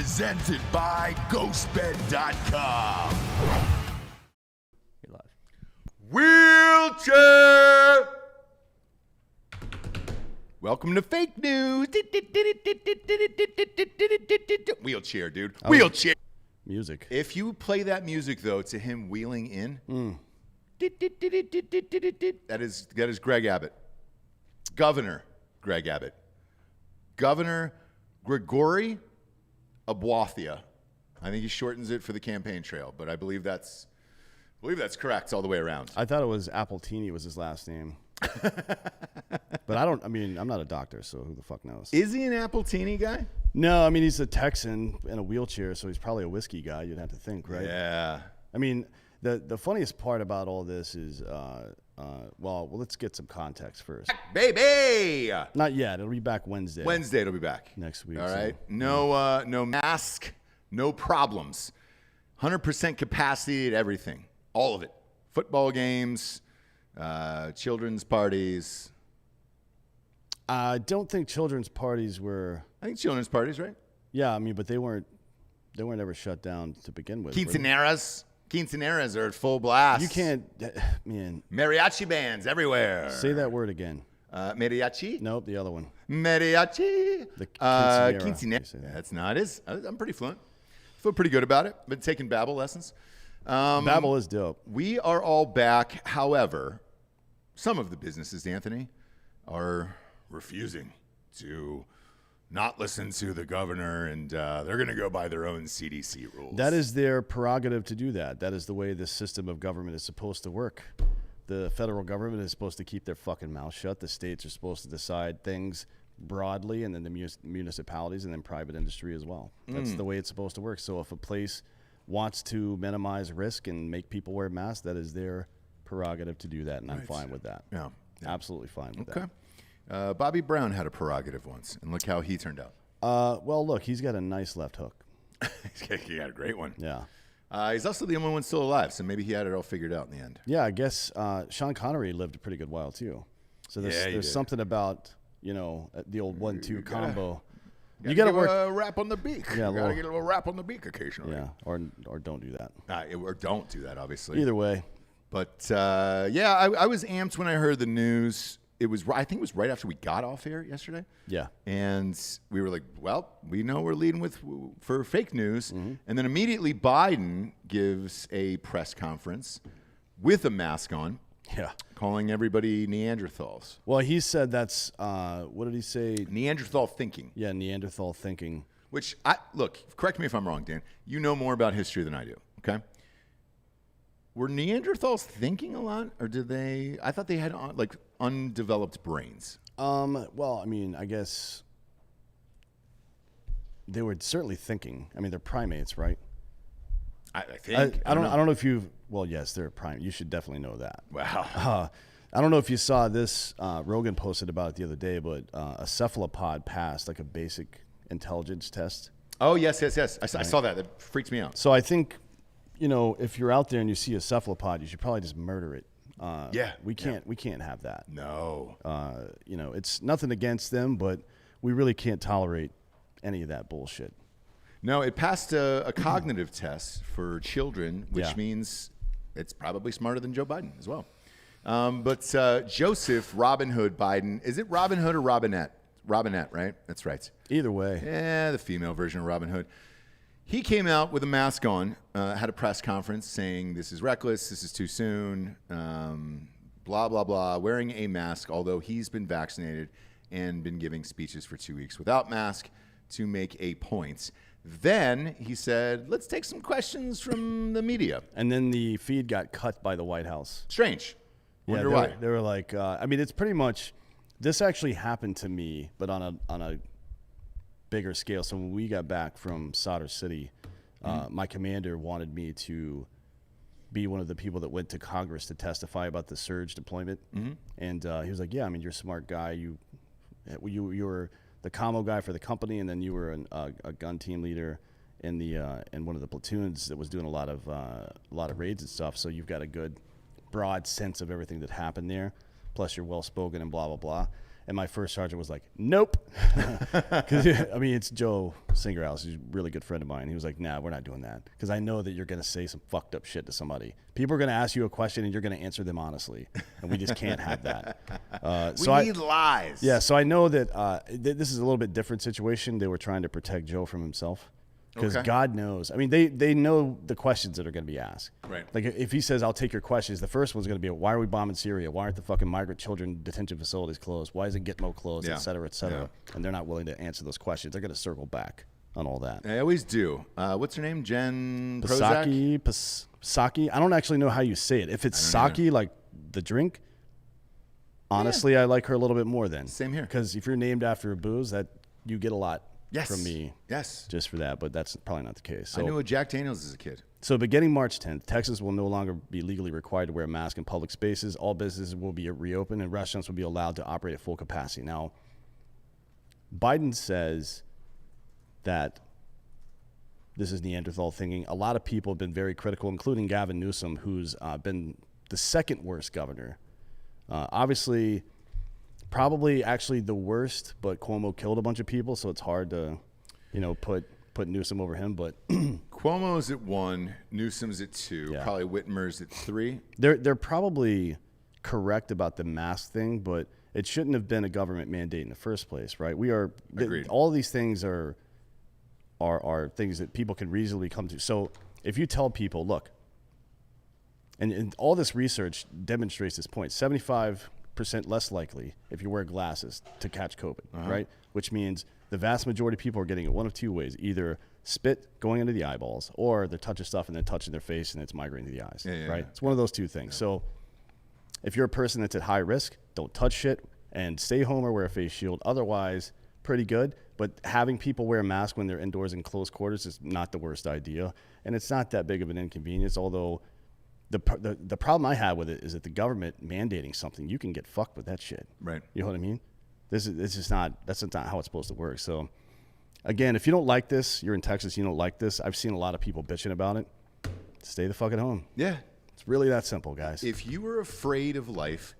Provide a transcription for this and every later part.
Presented by GhostBed.com. You're live. Wheelchair! Welcome to fake news. Wheelchair, dude. Wheelchair. Music. If you play that music, though, to him wheeling in, that is Greg Abbott. Governor Greg Abbott. Governor Gregory Abuathia. I think he shortens it for the campaign trail, but I believe that's correct all the way around. I thought it was Appletini was his last name. But I'm not a doctor, so who the fuck knows? Is he an Appletini guy? No, I mean, he's a Texan in a wheelchair, so he's probably a whiskey guy, you'd have to think, right? Yeah. I mean, the funniest part about all this is, well, let's get some context first. Baby! Not yet. It'll be back Wednesday. Wednesday it'll be back. Next week. All right. So, no mask, no problems. 100% capacity at everything. All of it. Football games, children's parties. I don't think children's parties were. I think children's parties, right? Yeah, I mean, but they weren't ever shut down to begin with. Quinceañeras are at full blast. You can't, man. Mariachi bands everywhere. Say that word again. Mariachi? Nope, the other one. Mariachi. The quinceañera. Quinceañera. That's not it. I'm pretty fluent. Feel pretty good about it. Been taking Babbel lessons. Babbel is dope. We are all back. However, some of the businesses, Anthony, are refusing to not listen to the governor, and they're going to go by their own CDC rules. That is their prerogative to do that. That is the way the system of government is supposed to work. The federal government is supposed to keep their fucking mouth shut. The states are supposed to decide things broadly, and then the municipalities, and then private industry as well. That's the way it's supposed to work. So if a place wants to minimize risk and make people wear masks, that is their prerogative to do that, and I'm fine with that. Yeah. Absolutely fine with that. Bobby Brown had a prerogative once, and look how he turned out. Well, look, he's got a nice left hook. He got a great one. Yeah. He's also the only one still alive, so maybe he had it all figured out in the end. Yeah, I guess Sean Connery lived a pretty good while, too. So there's something about, the old 1-2 combo. You got to work a rap on the beak. Yeah, you got to get a little rap on the beak occasionally. Yeah, or don't do that. Or don't do that, obviously. Either way. But, I was amped when I heard the news. I think it was right after we got off air yesterday. Yeah. And we were like, well, we know we're leading for fake news. Mm-hmm. And then immediately Biden gives a press conference with a mask on. Yeah. Calling everybody Neanderthals. Well, he said that's, what did he say? Neanderthal thinking. Yeah, Neanderthal thinking. Which, look, correct me if I'm wrong, Dan. You know more about history than I do, okay? Were Neanderthals thinking a lot, or did they? I thought they had undeveloped brains. Well, I mean, I guess they were certainly thinking. I mean, they're primates, right? I think. I don't know if you've. Well, yes, they're primates. You should definitely know that. Wow. I don't know if you saw this. Rogan posted about it the other day, but a cephalopod passed like a basic intelligence test. Oh yes. I saw that. That freaked me out. So I think. If you're out there and you see a cephalopod, you should probably just murder it. We can't have that. No. It's nothing against them, but we really can't tolerate any of that bullshit. No, it passed a cognitive test for children, which means it's probably smarter than Joe Biden as well. But Joseph Robin Hood Biden, is it Robin Hood or Robinette? Robinette, right? That's right. Either way. Yeah, the female version of Robin Hood. He came out with a mask on, had a press conference saying this is reckless, this is too soon, blah, blah, blah, wearing a mask, although he's been vaccinated and been giving speeches for 2 weeks without mask to make a point. Then he said, let's take some questions from the media. And then the feed got cut by the White House. Strange. Wonder why. They were like, it's pretty much, this actually happened to me, but on a bigger scale. So when we got back from Solder City, my commander wanted me to be one of the people that went to Congress to testify about the surge deployment. Mm-hmm. And he was like, yeah, I mean, you're a smart guy. You were the commo guy for the company, and then you were a gun team leader in one of the platoons that was doing a lot of raids and stuff. So you've got a good broad sense of everything that happened there. Plus you're well spoken and blah blah blah. And my first sergeant was like, nope. 'Cause, I mean, it's Joe Singerhouse. He's a really good friend of mine. He was like, nah, we're not doing that. Because I know that you're going to say some fucked up shit to somebody. People are going to ask you a question and you're going to answer them honestly. And we just can't have that. We need lies. Yeah, so I know that this is a little bit different situation. They were trying to protect Joe from himself. Because God knows. I mean, they know the questions that are going to be asked. Right. Like if he says, I'll take your questions, the first one's going to be, why are we bombing Syria? Why aren't the fucking migrant children detention facilities closed? Why isn't Gitmo closed, et cetera, et cetera? Yeah. And they're not willing to answer those questions. They're going to circle back on all that. They always do. What's her name? Jen Prozac? Psaki. I don't actually know how you say it. If it's sake, like the drink, honestly, I like her a little bit more then. Same here. Because if you're named after a booze, that you get a lot. Yes. From me, just for that, but that's probably not the case. So, I knew a Jack Daniels as a kid. So beginning March 10th, Texas will no longer be legally required to wear a mask in public spaces. All businesses will be reopened and restaurants will be allowed to operate at full capacity. Now, Biden says that this is Neanderthal thinking. A lot of people have been very critical, including Gavin Newsom, who's been the second worst governor. Obviously, probably actually the worst, but Cuomo killed a bunch of people, so it's hard to, put Newsom over him. But Cuomo's at 1, Newsom's at 2, probably Whitmer's at 3. They're probably correct about the mask thing, but it shouldn't have been a government mandate in the first place, right? Agreed. All these things are things that people can reasonably come to. So if you tell people, look, and all this research demonstrates this point, 75% less likely if you wear glasses to catch COVID, right? Which means the vast majority of people are getting it one of two ways: either spit going into the eyeballs, or they're touching stuff and then touching their face and it's migrating to the eyes, right? It's one of those two things. So if you're a person that's at high risk, don't touch shit and stay home or wear a face shield. Otherwise, pretty good. But having people wear a mask when they're indoors in close quarters is not the worst idea. And it's not that big of an inconvenience, although the problem I have with it is that the government mandating something, you can get fucked with that shit. Right. You know what I mean? That's just not how it's supposed to work. So again, if you don't like this, you're in Texas, you don't like this. I've seen a lot of people bitching about it. Stay the fuck at home. Yeah. It's really that simple, guys. If you are afraid of life,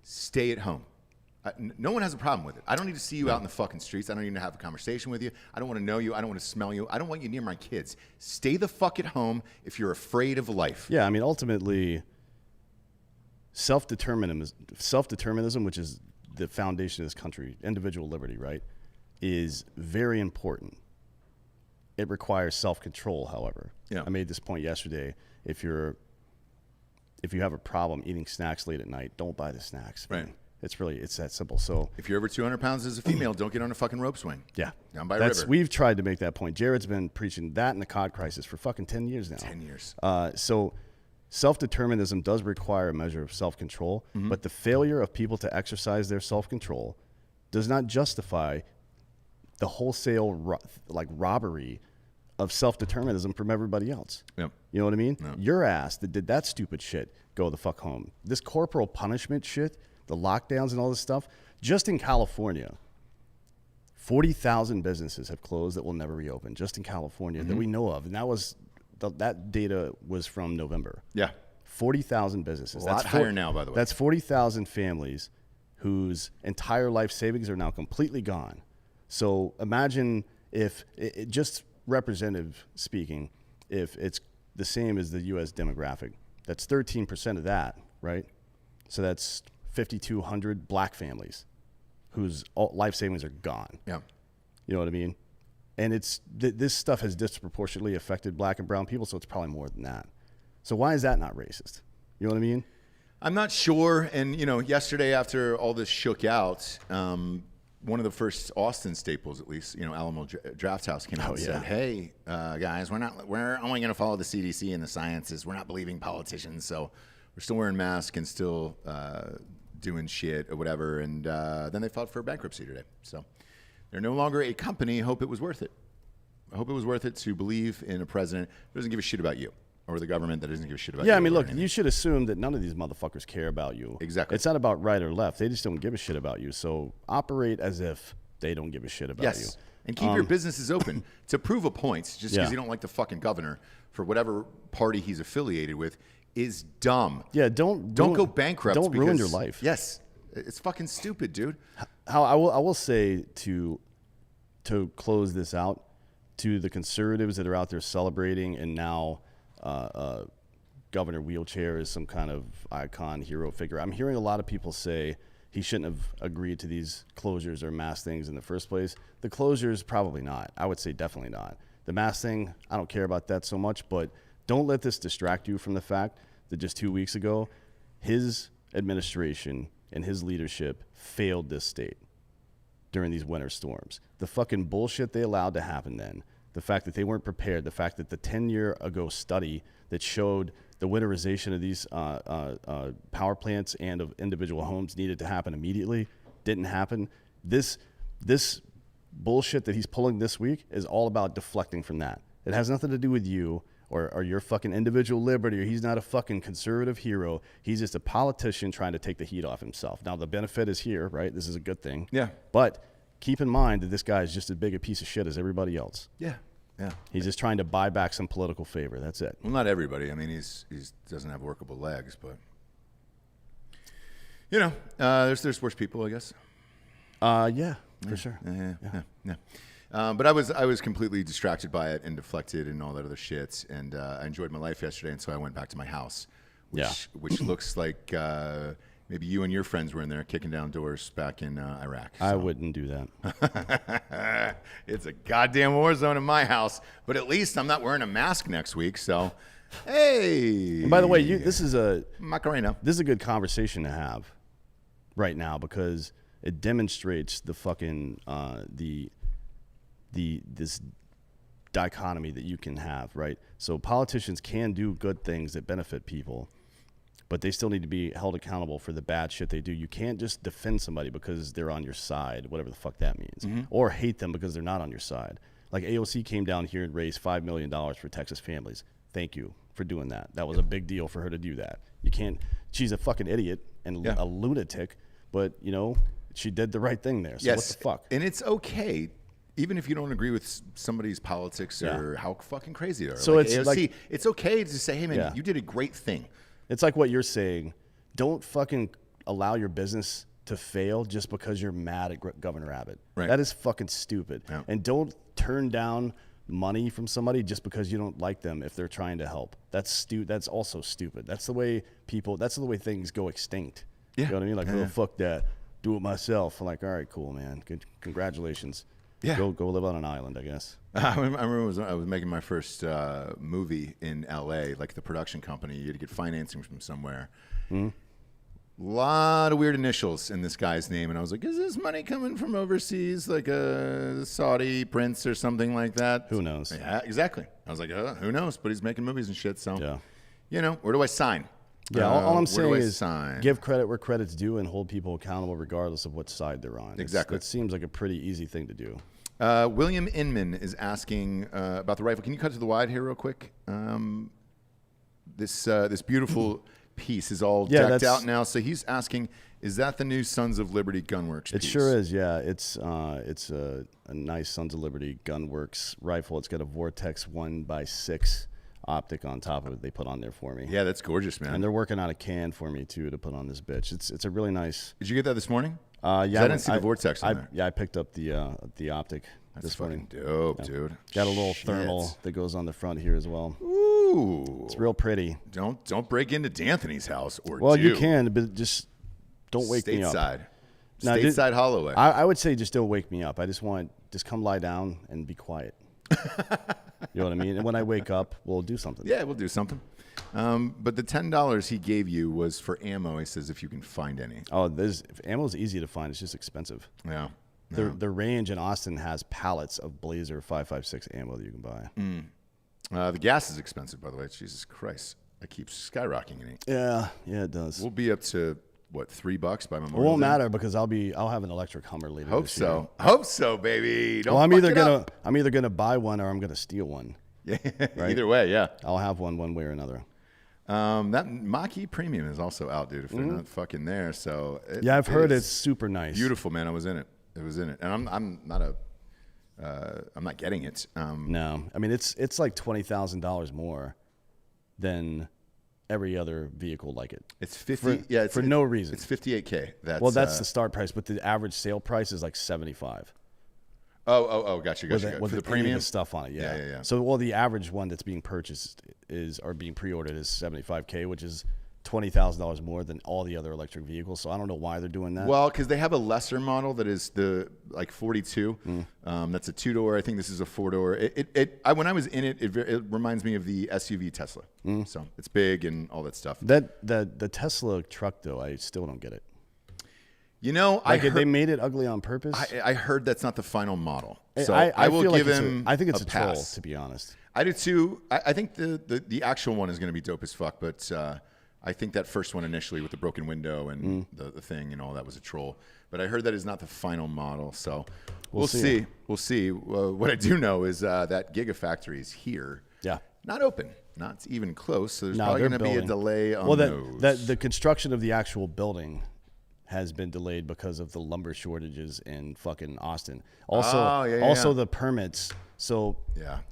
stay at home. No one has a problem with it. I don't need to see you out in the fucking streets. I don't need to have a conversation with you. I don't want to know you. I don't want to smell you. I don't want you near my kids. Stay the fuck at home if you're afraid of life. Yeah, I mean, ultimately, self-determinism, which is the foundation of this country, individual liberty, right, is very important. It requires self-control, however. Yeah. I made this point yesterday. If you have a problem eating snacks late at night, don't buy the snacks. Right. It's that simple. So if you're over 200 pounds as a female, don't get on a fucking rope swing. Yeah. Down by a river. We've tried to make that point. Jared's been preaching that and the COD crisis for fucking 10 years now. 10 years. So self-determinism does require a measure of self-control, but the failure of people to exercise their self-control does not justify the wholesale robbery of self-determinism from everybody else. Yep. You know what I mean? Yep. Your ass that did that stupid shit, go the fuck home. This corporal punishment shit, the lockdowns and all this stuff, just in California, 40,000 businesses have closed that will never reopen, just in California that we know of. And that data was from November. Yeah. 40,000 businesses. A lot higher now, by the way. That's 40,000 families whose entire life savings are now completely gone. So imagine if, just representative speaking, if it's the same as the U.S. demographic, that's 13% of that, right? So that's 5,200 black families whose life savings are gone. Yeah. You know what I mean? And this stuff has disproportionately affected black and brown people, so it's probably more than that. So why is that not racist? You know what I mean? I'm not sure. And, yesterday after all this shook out, one of the first Austin staples, at least, Alamo Draft House came out and said, hey, guys, we're only going to follow the CDC and the sciences. We're not believing politicians. So we're still wearing masks and still doing shit or whatever. And then they filed for bankruptcy today. So they're no longer a company. I hope it was worth it. I hope it was worth it to believe in a president who doesn't give a shit about you, or the government that doesn't give a shit about you. Yeah, I mean, look, you should assume that none of these motherfuckers care about you. Exactly. It's not about right or left. They just don't give a shit about you. So operate as if they don't give a shit about you. And keep your businesses open to prove a point. Just because you don't like the fucking governor for whatever party he's affiliated with is dumb. Yeah, don't go bankrupt. Don't ruin your life. Yes. It's fucking stupid, dude. How I will say to close this out, to the conservatives that are out there celebrating and now Governor Wheelchair is some kind of icon, hero figure. I'm hearing a lot of people say he shouldn't have agreed to these closures or mask things in the first place. The closures, probably not. I would say definitely not. The mask thing, I don't care about that so much, but don't let this distract you from the fact that just 2 weeks ago, his administration and his leadership failed this state during these winter storms. The fucking bullshit they allowed to happen then, the fact that they weren't prepared, the fact that the 10-year-ago study that showed the winterization of these power plants and of individual homes needed to happen immediately didn't happen. This bullshit that he's pulling this week is all about deflecting from that. It has nothing to do with you or your fucking individual liberty, or he's not a fucking conservative hero. He's just a politician trying to take the heat off himself. Now, the benefit is here, right? This is a good thing. Yeah. But keep in mind that this guy is just as big a piece of shit as everybody else. Yeah. Yeah. He's just trying to buy back some political favor. That's it. Well, not everybody. I mean, he's doesn't have workable legs, but you know, there's worse people, I guess. Yeah, for sure. Yeah. But I was completely distracted by it and deflected and all that other shit. And I enjoyed my life yesterday, and so I went back to my house, which looks like maybe you and your friends were in there kicking down doors back in Iraq. So. I wouldn't do that. It's a goddamn war zone in my house, but at least I'm not wearing a mask next week. So, hey. And by the way, this is a Macarena. This is a good conversation to have right now because it demonstrates the fucking this dichotomy that you can have, right? So politicians can do good things that benefit people, but they still need to be held accountable for the bad shit they do. You can't just defend somebody because they're on your side, whatever the fuck that means, or hate them because they're not on your side. Like AOC came down here and raised $5 million for Texas families. Thank you for doing that. That was a big deal for her to do that. You can't, she's a fucking idiot and a lunatic, but you know, she did the right thing there. So what the fuck? And it's okay. Even if you don't agree with somebody's politics or how fucking crazy they are. So like it's AOC, like, it's okay to say, hey man, you did a great thing. It's like what you're saying. Don't fucking allow your business to fail just because you're mad at Governor Abbott. Right. That is fucking stupid. Yeah. And don't turn down money from somebody just because you don't like them if they're trying to help. That's also stupid. That's the way things go extinct. Yeah. You know what I mean? Like, oh, fuck that. Do it myself. I'm like, all right, cool, man. Good. Congratulations. Yeah. Go live on an island, I guess. I remember I was making my first movie in L.A., like the production company. You had to get financing from somewhere. A lot of weird initials in this guy's name. And I was like, is this money coming from overseas, like a Saudi prince or something like that? Who knows? Yeah, exactly. I was like, who knows? But he's making movies and shit. So, you know, where do I sign? Yeah, all I'm saying is sign? Give credit where credit's due and hold people accountable regardless of what side they're on. Exactly. It seems like a pretty easy thing to do. William Inman is asking about the rifle. Can you cut to the wide here real quick? This beautiful piece is all decked out now. So he's asking, is that the new Sons of Liberty Gunworks piece? It sure is, yeah. It's a nice Sons of Liberty Gunworks rifle. It's got a Vortex 1x6 optic on top of it they put on there for me. Yeah, that's gorgeous, man. And they're working on a can for me too to put on this bitch. It's a really nice. Did you get that this morning? Yeah, I didn't see the Vortex on there. Yeah, I picked up the optic this morning. Dope, dude. Got a little thermal that goes on the front here as well. Ooh, it's real pretty. Don't break into D'Anthony's house, or well, you can, but just don't wake me up. Stateside Holloway. I would say just don't wake me up. I just come lie down and be quiet. You know what I mean? And when I wake up, we'll do something. Yeah, we'll do something. But the $10 he gave you was for ammo. He says if you can find any. Oh, ammo is easy to find. It's just expensive. Yeah. The range in Austin has pallets of Blazer 5.56 ammo that you can buy. The gas is expensive, by the way. Jesus Christ, it keeps skyrocketing. Yeah, it does. We'll be up to what, $3 by Memorial Day? It won't matter because I'll have an electric Hummer later. Hope so, baby. Well, I'm either gonna buy one or I'm gonna steal one. Yeah, right? Either way, yeah. I'll have one way or another. That Mach-E Premium is also out, dude. If they're not fucking there, so I've heard it's super nice, beautiful, man. I was in it. It was in it, and I'm not getting it. No, I mean it's like $20,000 more than every other vehicle like it. It's 50. It's for no reason. It's $58K. That's the start price, but the average sale price is like 75. Gotcha. With For the premium stuff on it, yeah. Yeah. So, the average one that's being purchased being pre-ordered is $75K, which is $20,000 more than all the other electric vehicles. So I don't know why they're doing that. Well, because they have a lesser model that is the 42. That's a 2-door. I think this is a 4-door. When I was in it, it reminds me of the SUV Tesla. So it's big and all that stuff. The Tesla truck though, I still don't get it. You know, they made it ugly on purpose. I heard that's not the final model. So I will give him. I think it's a troll, pass. to be honest. I do too. I think the actual one is going to be dope as fuck, but I think that first one initially with the broken window and the thing and all that was a troll. But I heard that is not the final model, so we'll see. We'll see. What I do know is that Gigafactory is here. Yeah. Not open. Not even close. So there's probably going to be a delay on those. The construction of the actual building has been delayed because of the lumber shortages in fucking Austin. Also, the permits. So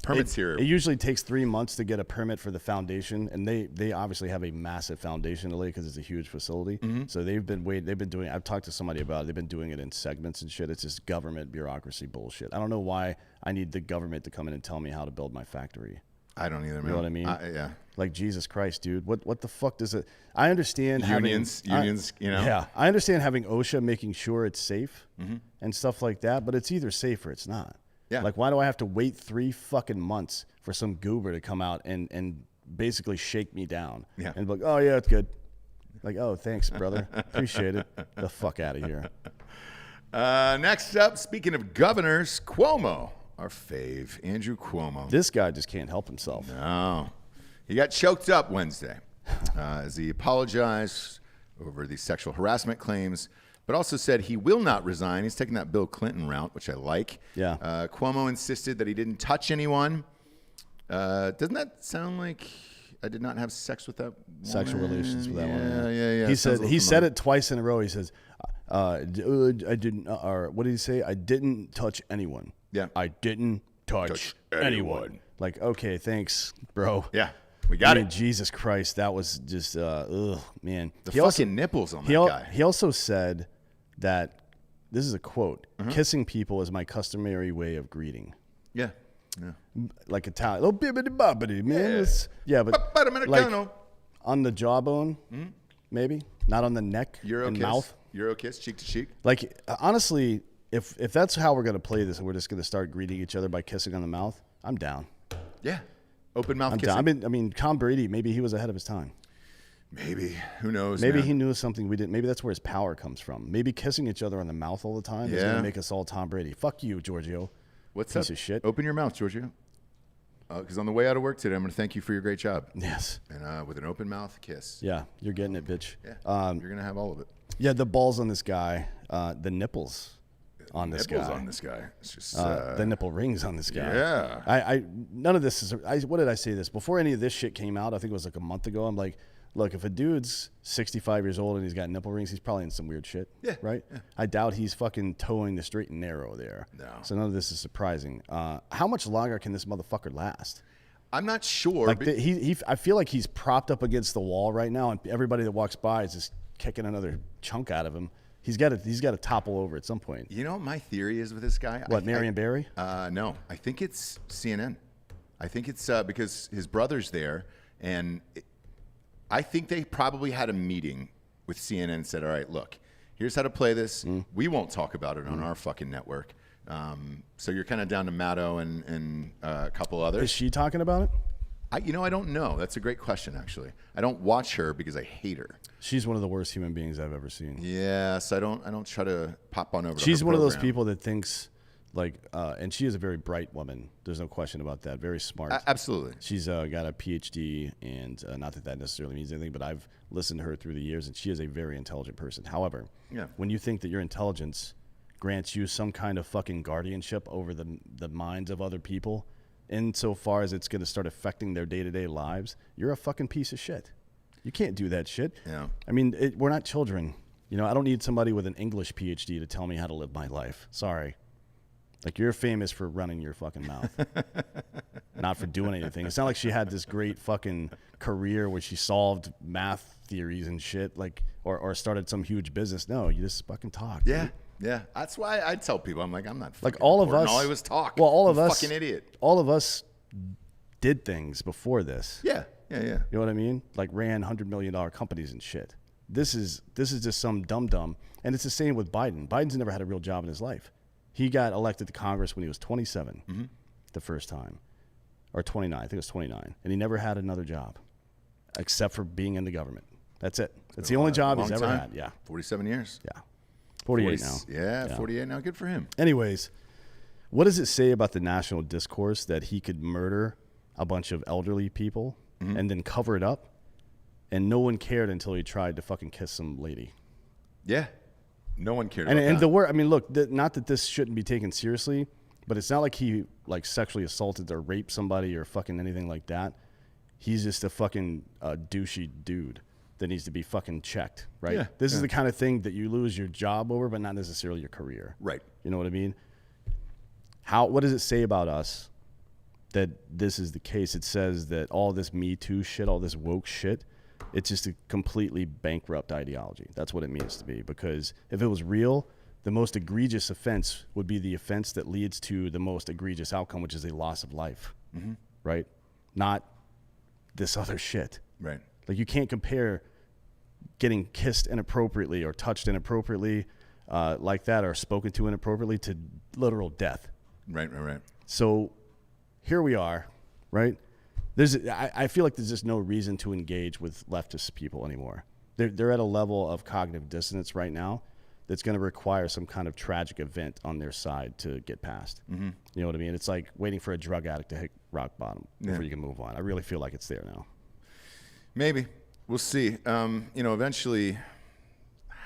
permits here. It usually takes 3 months to get a permit for the foundation, and they obviously have a massive foundation delay because it's a huge facility. So they've been doing. I've talked to somebody about it. They've been doing it in segments and shit. It's just government bureaucracy bullshit. I don't know why I need the government to come in and tell me how to build my factory. I don't either, man. You know what I mean? Yeah. Like, Jesus Christ, dude. What the fuck does it... I understand unions, you know? Yeah. I understand having OSHA making sure it's safe and stuff like that, but it's either safe or it's not. Yeah. Like, why do I have to wait 3 fucking months for some goober to come out and basically shake me down? Yeah. And be like, oh, yeah, it's good. Like, oh, thanks, brother. Appreciate it. The fuck out of here. Next up, speaking of governors, Cuomo. Our fave, Andrew Cuomo. This guy just can't help himself. No. He got choked up Wednesday as he apologized over the sexual harassment claims, but also said he will not resign. He's taking that Bill Clinton route, which I like. Yeah. Cuomo insisted that he didn't touch anyone. Doesn't that sound like I did not have sex with that woman? Sexual relations with that woman. Yeah. He said it twice in a row. He says, I didn't, or what did he say? I didn't touch anyone. Yeah. I didn't touch anyone. Like, okay, thanks, bro. Yeah. We got it. Jesus Christ, that was just, man. The fucking nipples on that guy. He also said that, this is a quote, kissing people is my customary way of greeting. Yeah. Like Italian. Oh, bibbidi bobbidi, man. Yeah, but like on the jawbone, maybe. Not on the neck and mouth. Euro kiss, cheek to cheek. Like, honestly, if that's how we're going to play this and we're just going to start greeting each other by kissing on the mouth, I'm down. Yeah. Open mouth kissing. Down. I mean, Tom Brady, maybe he was ahead of his time. Maybe. Who knows? Maybe he knew something we didn't. Maybe that's where his power comes from. Maybe kissing each other on the mouth all the time is going to make us all Tom Brady. Fuck you, Giorgio. What's Piece up? of shit. Open your mouth, Giorgio. Because on the way out of work today, I'm going to thank you for your great job. Yes. And with an open mouth kiss. Yeah, you're getting it, bitch. Yeah. You're going to have all of it. Yeah, the balls on this guy, the nipples on this guy. Nipples on this guy. It's just the nipple rings on this guy. Yeah. None of this is. What did I say this before any of this shit came out? I think it was like a month ago. I'm like, look, if a dude's 65 years old and he's got nipple rings, he's probably in some weird shit. Yeah. Right. Yeah. I doubt he's fucking towing the straight and narrow there. No. So none of this is surprising. How much longer can this motherfucker last? I'm not sure. Like I feel like he's propped up against the wall right now, and everybody that walks by is just kicking another chunk out of him. He's got to topple over at some point. You know what my theory is with this guy? What, Marion Barry? No, I think it's CNN. I think it's because his brother's there, and I think they probably had a meeting with CNN and said, all right, look, here's how to play this. We won't talk about it on our fucking network. So you're kind of down to Maddo and a couple others. Is she talking about it? I don't know. That's a great question, actually. I don't watch her because I hate her. She's one of the worst human beings I've ever seen. Yes, I don't try to pop on over. She's to her one program. of those people that thinks like, and she is a very bright woman. There's no question about that. Very smart. Absolutely. She's got a PhD, and not that necessarily means anything, but I've listened to her through the years, and she is a very intelligent person. However, when you think that your intelligence grants you some kind of fucking guardianship over the minds of other people, insofar as it's going to start affecting their day-to-day lives, you're a fucking piece of shit. You can't do that shit. Yeah. I mean, we're not children. I don't need somebody with an English PhD to tell me how to live my life. Sorry. Like, you're famous for running your fucking mouth, not for doing anything. It's not like she had this great fucking career where she solved math theories and shit, like, or started some huge business. No, you just fucking talk. Yeah, dude. yeah. That's why I tell people, I'm like, I'm not Like, fucking all of important. us. All I was talk. Well, all I'm of us. fucking idiot. All of us did things before this. Yeah. You know what I mean? Like, ran $100 million companies and shit. This is just some dum-dum. And it's the same with Biden. Biden's never had a real job in his life. He got elected to Congress when he was 27 the first time. Or 29. I think it was 29. And he never had another job except for being in the government. That's it. That's the only job he's ever had. Yeah. 47 years. Yeah. 48 now. Yeah, 48 now. Good for him. Anyways, what does it say about the national discourse that he could murder a bunch of elderly people and then cover it up? And no one cared until he tried to fucking kiss some lady. Yeah. No one cared And about that. the word, I mean, look, not that this shouldn't be taken seriously, but it's not like he like sexually assaulted or raped somebody or fucking anything like that. He's just a fucking douchey dude that needs to be fucking checked, right? Yeah, This is the kind of thing that you lose your job over, but not necessarily your career. Right. You know what I mean? What does it say about us that this is the case? It says that all this Me Too shit, all this woke shit, it's just a completely bankrupt ideology. That's what it means to be. Because if it was real, the most egregious offense would be the offense that leads to the most egregious outcome, which is a loss of life, right? Not this other shit. Right. Like, you can't compare getting kissed inappropriately or touched inappropriately like that, or spoken to inappropriately, to literal death. Right. So here we are, right? I feel like there's just no reason to engage with leftist people anymore. They're at a level of cognitive dissonance right now that's going to require some kind of tragic event on their side to get past. You know what I mean? It's like waiting for a drug addict to hit rock bottom before you can move on. I really feel like it's there now. Maybe. We'll see. Eventually,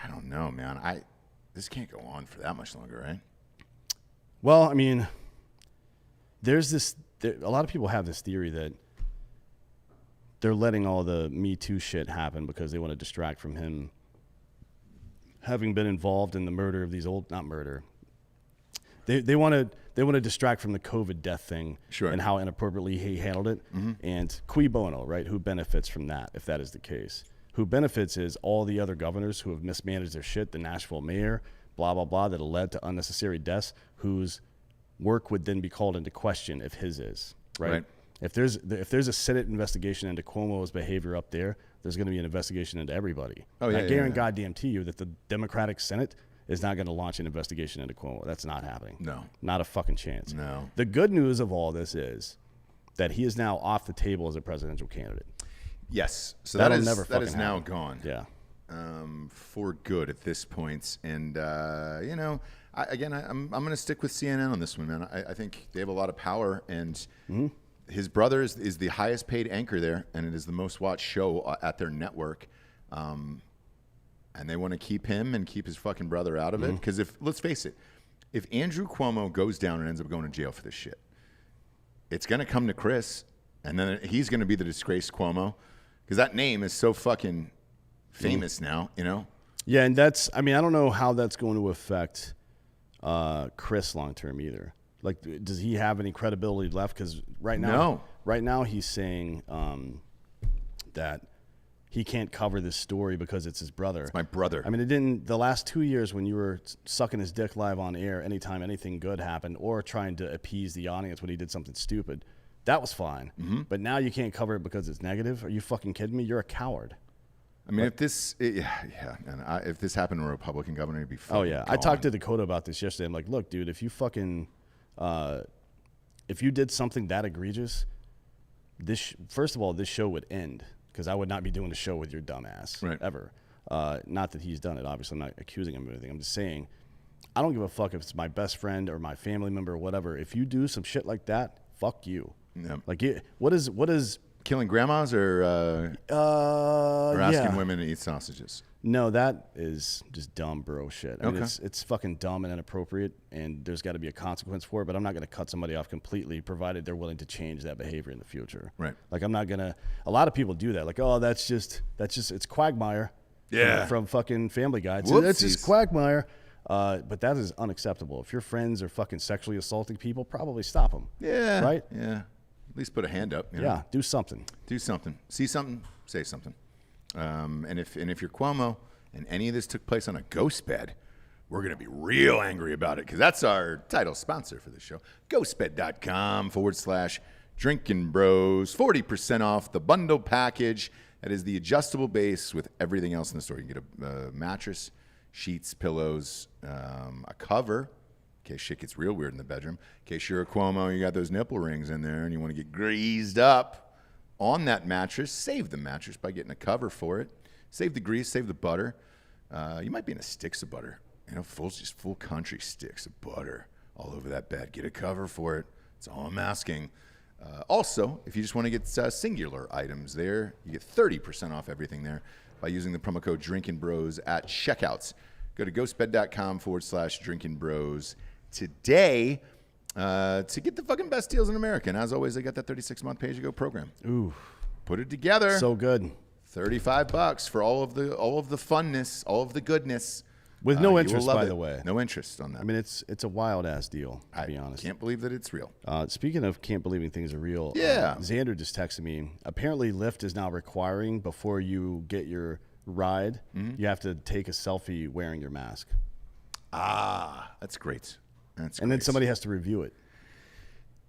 I don't know, man. This can't go on for that much longer, right? Well, I mean, a lot of people have this theory that they're letting all the Me Too shit happen because they want to distract from him having been involved in the murder of these not murder. They want to distract from the COVID death thing and how inappropriately he handled it. And cui bono, right? Who benefits from that, if that is the case? Who benefits is all the other governors who have mismanaged their shit, the Nashville mayor, blah, blah, blah, that have led to unnecessary deaths, whose work would then be called into question if his is, right? If there's a Senate investigation into Cuomo's behavior up there, there's going to be an investigation into everybody. I guarantee goddamn to you that the Democratic Senate is not going to launch an investigation into Cuomo. That's not happening. No. Not a fucking chance. No. The good news of all this is that he is now off the table as a presidential candidate. Yes. So That'll that never is fucking now happen. gone. Yeah. For good at this point. And, I'm going to stick with CNN on this one, man. I think they have a lot of power, and his brother is the highest paid anchor there, and it is the most watched show at their network. And they want to keep him and keep his fucking brother out of it. Because let's face it, if Andrew Cuomo goes down and ends up going to jail for this shit, it's going to come to Chris, and then he's going to be the disgraced Cuomo, because that name is so fucking famous now, you know? Yeah, and I don't know how that's going to affect Chris long term either. Like, does he have any credibility left? Because right now he's saying that he can't cover this story because it's his brother. It's my brother. I mean, the last 2 years when you were sucking his dick live on air anytime anything good happened, or trying to appease the audience when he did something stupid, that was fine. But now you can't cover it because it's negative? Are you fucking kidding me? You're a coward. I mean, if this happened to a Republican governor, it'd be fucking Oh, yeah. gone. I talked to Dakota about this yesterday. I'm like, look, dude, if you fucking, if you did something that egregious, first of all, this show would end, because I would not be doing a show with your dumb ass ever. Not that he's done it. Obviously, I'm not accusing him of anything. I'm just saying, I don't give a fuck if it's my best friend or my family member or whatever. If you do some shit like that, fuck you. Yeah. Like, what is killing grandmas or asking women to eat sausages? No, that is just dumb bro shit. I mean, Okay. it's fucking dumb and inappropriate, and there's got to be a consequence for it, but I'm not going to cut somebody off completely, provided they're willing to change that behavior in the future. Right. Like, I'm not going to, a lot of people do that. Like, oh, it's Quagmire. Yeah. From fucking Family Guy. That's Whoopsies. just Quagmire. But that is unacceptable. If your friends are fucking sexually assaulting people, probably stop them. Yeah. Right? Yeah. At least put a hand up. You know? Yeah, do something. Do something. See something. Say something. And if you're Cuomo and any of this took place on a ghost bed, we're going to be real angry about it because that's our title sponsor for the show. Ghostbed.com/Drinkin Bros. 40% off the bundle package. That is the adjustable base with everything else in the store. You can get a mattress, sheets, pillows, a cover in case shit gets real weird in the bedroom. In case you're a Cuomo, you got those nipple rings in there and you want to get greased up on that mattress. Save the mattress by getting a cover for it. Save the grease, save the butter. You might be in a sticks of butter. You know, full country sticks of butter all over that bed. Get a cover for it. That's all I'm asking. Also, if you just want to get singular items there, you get 30% off everything there by using the promo code Drinkin Bros at checkouts. Go to ghostbed.com/Drinkin Bros today to get the fucking best deals in America. And as always, they got that 36-month pay-as-you-go program. Ooh, put it together. So good. $35 for all of the funness, all of the goodness. With no interest, by the way. No interest on that. I mean, it's a wild ass deal, to be honest. Can't believe that it's real. Speaking of can't believing things are real, yeah. Xander just texted me. Apparently, Lyft is now requiring before you get your ride, you have to take a selfie wearing your mask. Ah, that's great. And then somebody has to review it.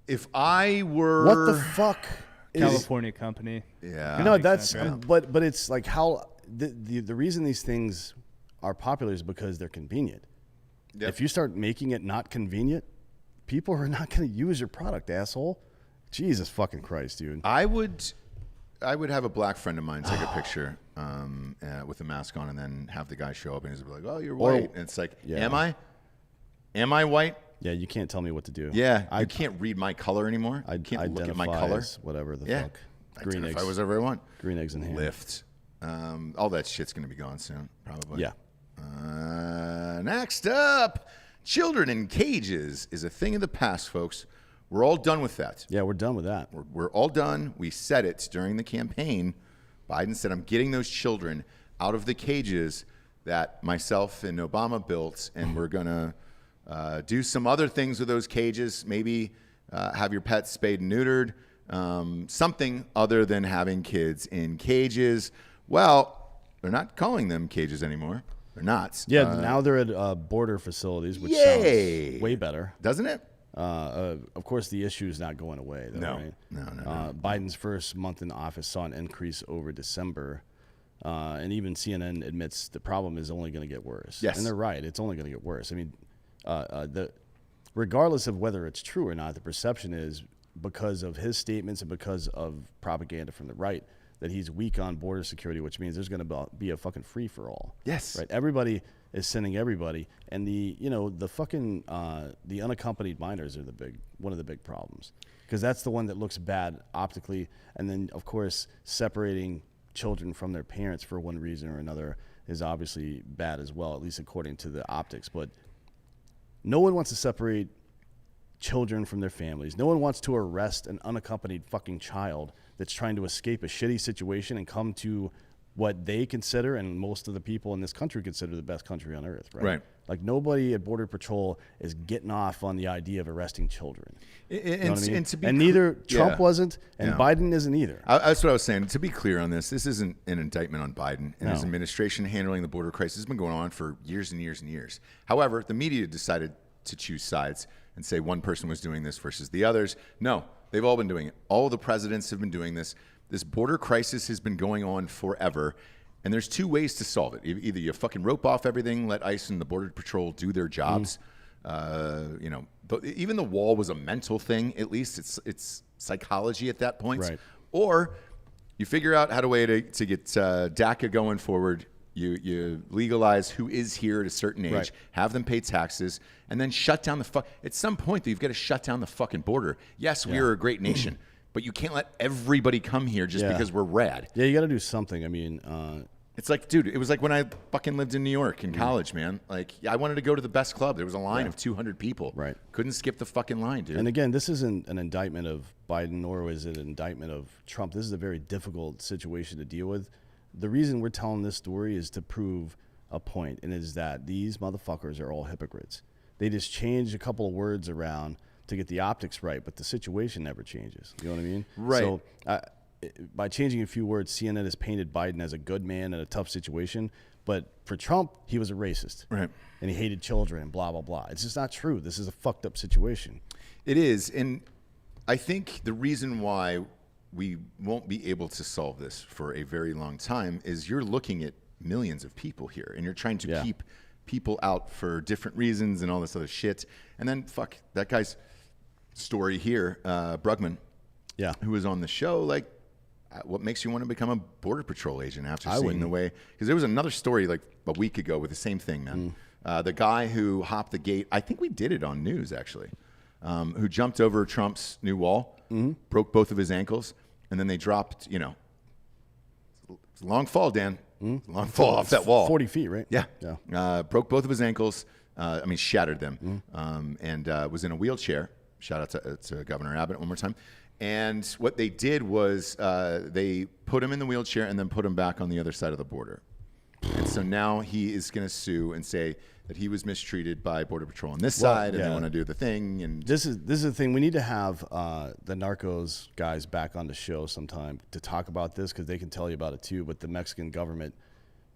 If I were, what the fuck? California company. Yeah. You know, that's sense, right? but it's like how the reason these things are popular is because they're convenient. Yep. If you start making it not convenient, people are not going to use your product, asshole. Jesus fucking Christ, dude. I would have a black friend of mine take a picture with a mask on and then have the guy show up and he's like, "Oh, you're white." And it's like, yeah. Am I? Am I white? Yeah, you can't tell me what to do. Yeah, I can't read my color anymore. I can't look at my color. Whatever the fuck. Green eggs. Identify whatever I want. Green eggs in hand. Lyft. All that shit's going to be gone soon, probably. Yeah. Next up, children in cages is a thing of the past, folks. We're all done with that. Yeah, we're done with that. We're all done. We said it during the campaign. Biden said, I'm getting those children out of the cages that myself and Obama built, and we're going to do some other things with those cages, maybe have your pets spayed and neutered, something other than having kids in cages. Well, they're not calling them cages anymore. They're not. Yeah, now they're at border facilities, which yay. sounds way better. Doesn't it? Of course, the issue is not going away, though, no. right? No. Biden's first month in office saw an increase over December. And even CNN admits the problem is only going to get worse. Yes. And they're right. It's only going to get worse. I mean, regardless of whether it's true or not, the perception is because of his statements and because of propaganda from the right that he's weak on border security, which means there's going to be a fucking free-for-all. Yes. Right? Everybody is sending everybody. And the unaccompanied minors are one of the big problems because that's the one that looks bad optically. And then, of course, separating children from their parents for one reason or another is obviously bad as well, at least according to the optics. But no one wants to separate children from their families. No one wants to arrest an unaccompanied fucking child that's trying to escape a shitty situation and come to what they consider and most of the people in this country consider the best country on earth, right? Right. Like nobody at Border Patrol is getting off on the idea of arresting children. And neither Trump wasn't, and Biden isn't either. That's what I was saying. To be clear on this isn't an indictment on Biden and his administration handling the border crisis. Has been going on for years and years and years. However, the media decided to choose sides and say one person was doing this versus the others. No, they've all been doing it. All the presidents have been doing this. This border crisis has been going on forever. And there's two ways to solve it. Either you fucking rope off everything, let ICE and the Border Patrol do their jobs. Even the wall was a mental thing. At least it's psychology at that point. Right. Or you figure out how to get DACA going forward. You legalize who is here at a certain age, right. Have them pay taxes, and then shut down at some point, you've got to shut down the fucking border. Yes, we are a great nation, but you can't let everybody come here just because we're rad. Yeah, you got to do something. I mean, it's like, dude, it was like when I fucking lived in New York in college, man. Like, I wanted to go to the best club. There was a line of 200 people. Right. Couldn't skip the fucking line, dude. And again, this isn't an indictment of Biden, nor is it an indictment of Trump. This is a very difficult situation to deal with. The reason we're telling this story is to prove a point, and it is that these motherfuckers are all hypocrites. They just change a couple of words around to get the optics right, but the situation never changes. You know what I mean? Right. So by changing a few words, CNN has painted Biden as a good man in a tough situation, but for Trump, he was a racist. Right. And he hated children and blah, blah, blah. It's just not true. This is a fucked up situation. It is. And I think the reason why we won't be able to solve this for a very long time is you're looking at millions of people here, and you're trying to keep people out for different reasons and all this other shit. And then, fuck, that guy's story here, Brugman, who was on the show, like, what makes you want to become a Border Patrol agent after seeing the way? Because there was another story like a week ago with the same thing, man. The guy who hopped the gate, I think we did it on news, actually, who jumped over Trump's new wall, broke both of his ankles, and then they dropped, it's a long fall, Dan. Long fall off that wall. 40 feet, right? Yeah. Broke both of his ankles. Shattered them. And was in a wheelchair. Shout out to Governor Abbott one more time. And what they did was they put him in the wheelchair and then put him back on the other side of the border. And so now he is going to sue and say that he was mistreated by Border Patrol on this side, and they want to do the thing. And this is the thing. We need to have the Narcos guys back on the show sometime to talk about this, because they can tell you about it too. But the Mexican government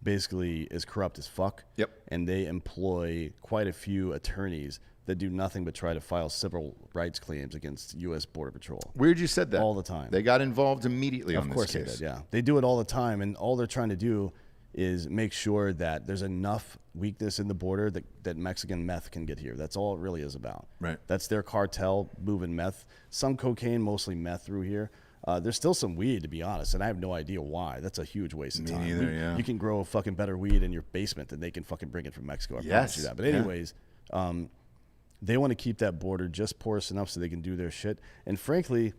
basically is corrupt as fuck. Yep. And they employ quite a few attorneys that do nothing but try to file civil rights claims against U.S. Border Patrol. Weird you said that. All the time. They got involved immediately on this case. Of course they did, yeah. They do it all the time, and all they're trying to do is make sure that there's enough weakness in the border that Mexican meth can get here. That's all it really is about. Right. That's their cartel moving meth. Some cocaine, mostly meth through here. There's still some weed, to be honest, and I have no idea why. That's a huge waste of time. Me neither, yeah. You can grow a fucking better weed in your basement, and they can fucking bring it from Mexico. I promise you that. But anyways, they want to keep that border just porous enough so they can do their shit. And frankly,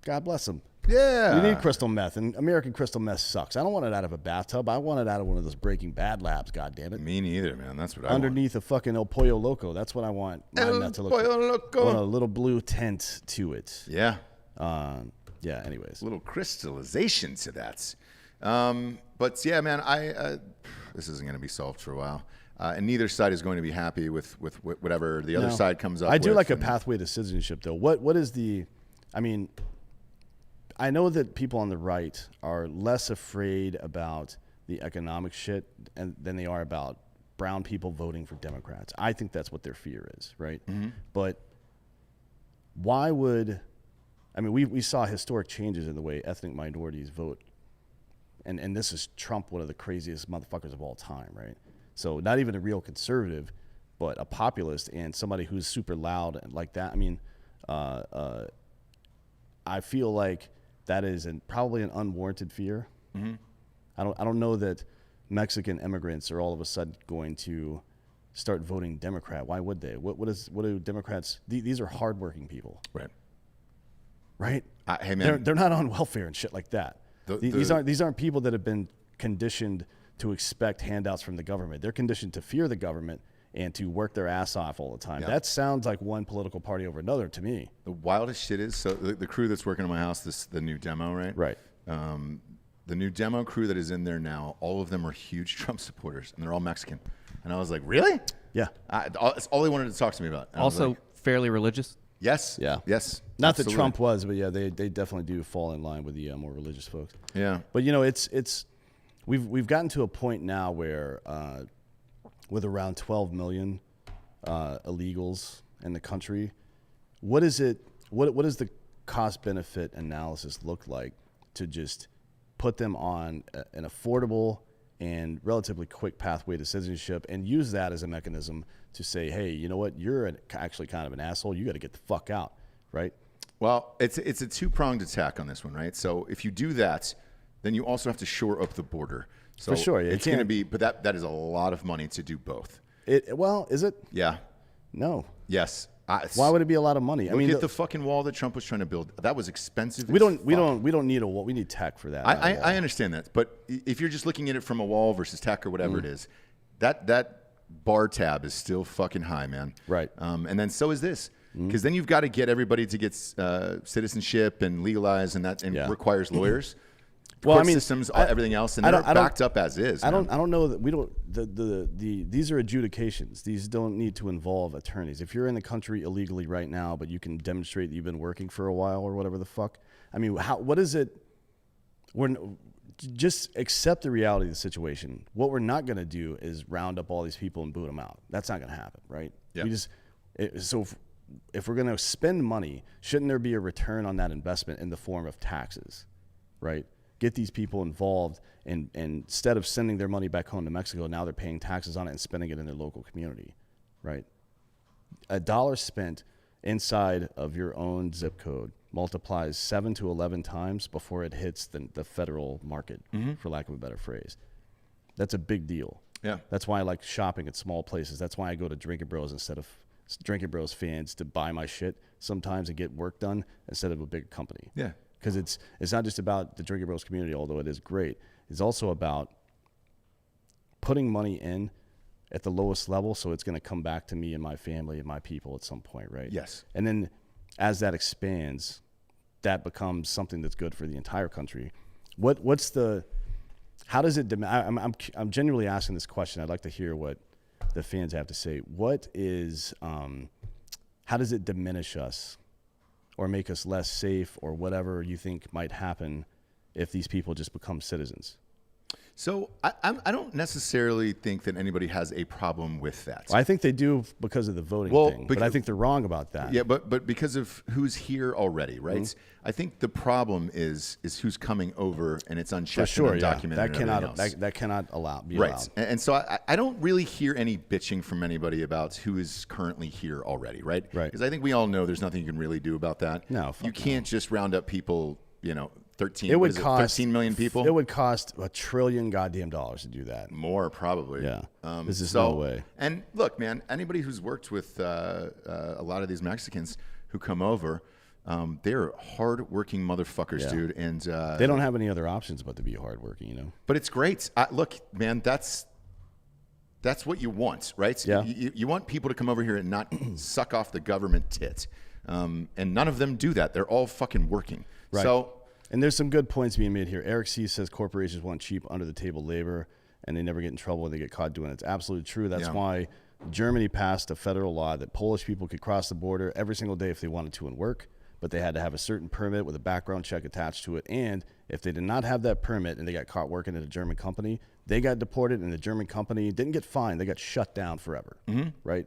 God bless them. Yeah. We need crystal meth, and American crystal meth sucks. I don't want it out of a bathtub. I want it out of one of those Breaking Bad labs, goddammit. Me neither, man. That's what I want. Underneath a fucking El Pollo Loco. That's what I want my meth to look like. Pollo Loco. I want a little blue tint to it. Yeah. Anyways. A little crystallization to that. But yeah, man, this isn't going to be solved for a while. And neither side is going to be happy with whatever the other side comes up with. I do like a pathway to citizenship, though. What is the... I know that people on the right are less afraid about the economic shit than they are about brown people voting for Democrats. I think that's what their fear is, right? Mm-hmm. But why would... we saw historic changes in the way ethnic minorities vote. And this is Trump, one of the craziest motherfuckers of all time, right? So not even a real conservative, but a populist and somebody who's super loud and like that. I feel like that is probably an unwarranted fear. Mm-hmm. I don't know that Mexican immigrants are all of a sudden going to start voting Democrat. Why would they? What do Democrats? These are hardworking people, right? Hey man, they're not on welfare and shit like that. These aren't people that have been conditioned to expect handouts from the government. They're conditioned to fear the government and to work their ass off all the time. Yeah. That sounds like one political party over another to me. The wildest shit is, so the crew that's working on my house, the new demo, right? Right. The new demo crew that is in there now, all of them are huge Trump supporters, and they're all Mexican. And I was like, really? Yeah. It's all they wanted to talk to me about. And also fairly religious? Yes. Yeah. Yes. Not absolutely. that Trump was, but yeah, they definitely do fall in line with the more religious folks. Yeah. But we've gotten to a point now where with around 12 million illegals in the country, what does the cost benefit analysis look like to just put them on an affordable and relatively quick pathway to citizenship and use that as a mechanism to say, hey, you know what, you're actually kind of an asshole, you got to get the fuck out, right? Well, it's a two-pronged attack on this one, right? So if you do that, then you also have to shore up the border. So for sure. It's going to be, but that is a lot of money to do both. Well, is it? Yeah. No. Yes. Why would it be a lot of money? Look at the fucking wall that Trump was trying to build. That was expensive. We don't need a wall. We need tech for that. I understand that, but if you're just looking at it from a wall versus tech or whatever it is, that bar tab is still fucking high, man. Right. And then so is this, because then you've got to get everybody to get citizenship and legalize, and requires lawyers. court systems, everything else, and they're backed up as is. I don't know that we don't. These are adjudications. These don't need to involve attorneys. If you're in the country illegally right now, but you can demonstrate that you've been working for a while or whatever the fuck. I mean, what is it? Just accept the reality of the situation. What we're not going to do is round up all these people and boot them out. That's not going to happen, right? Yeah. If we're going to spend money, shouldn't there be a return on that investment in the form of taxes, right? Get these people involved, and instead of sending their money back home to Mexico, now they're paying taxes on it and spending it in their local community, right? $1 spent inside of your own zip code multiplies 7 to 11 times before it hits the federal market, for lack of a better phrase. That's a big deal. Yeah. That's why I like shopping at small places. That's why I go to Drinkin' Bros instead of Drinkin' Bros fans to buy my shit sometimes and get work done instead of a big company. Yeah. Because it's not just about the Drinkin' Bros community, although it is great. It's also about putting money in at the lowest level, so it's going to come back to me and my family and my people at some point, right? Yes. And then as that expands, that becomes something that's good for the entire country. How does it? I'm genuinely asking this question. I'd like to hear what the fans have to say. How does it diminish us or make us less safe or whatever you think might happen if these people just become citizens? So I don't necessarily think that anybody has a problem with that. Well, I think they do because of the voting thing, but I think they're wrong about that. Yeah, but because of who's here already, right? Mm-hmm. I think the problem is who's coming over, and it's unchecked, For sure, and undocumented. That cannot be right. allowed. And so I don't really hear any bitching from anybody about who is currently here already, right? Right. Because I think we all know there's nothing you can really do about that. No, fuck you can't just round up people, 13 million people. It would cost $1 trillion goddamn dollars to do that. More probably. Yeah. This is no way. And look, man, anybody who's worked with a lot of these Mexicans who come over, they're hardworking motherfuckers, dude. And they don't have any other options but to be hardworking, But it's great. Look, man, that's what you want, right? Yeah. You want people to come over here and not suck off the government tit. And none of them do that. They're all fucking working. Right. So. And there's some good points being made here. Eric C. says corporations want cheap, under-the-table labor, and they never get in trouble when they get caught doing it. It's absolutely true. That's why Germany passed a federal law that Polish people could cross the border every single day if they wanted to and work, but they had to have a certain permit with a background check attached to it. And if they did not have that permit and they got caught working at a German company, they got deported, and the German company didn't get fined. They got shut down forever, right?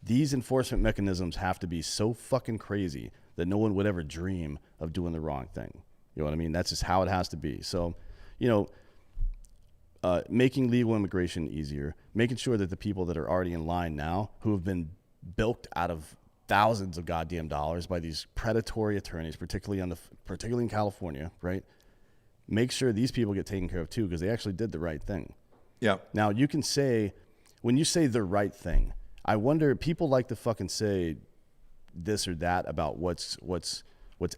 These enforcement mechanisms have to be so fucking crazy that no one would ever dream of doing the wrong thing. You know what I mean? That's just how it has to be. So, making legal immigration easier, making sure that the people that are already in line now, who have been bilked out of thousands of goddamn dollars by these predatory attorneys, particularly in California, right? Make sure these people get taken care of too, because they actually did the right thing. Yeah. Now you can say, when you say the right thing, I wonder, people like to fucking say this or that about what's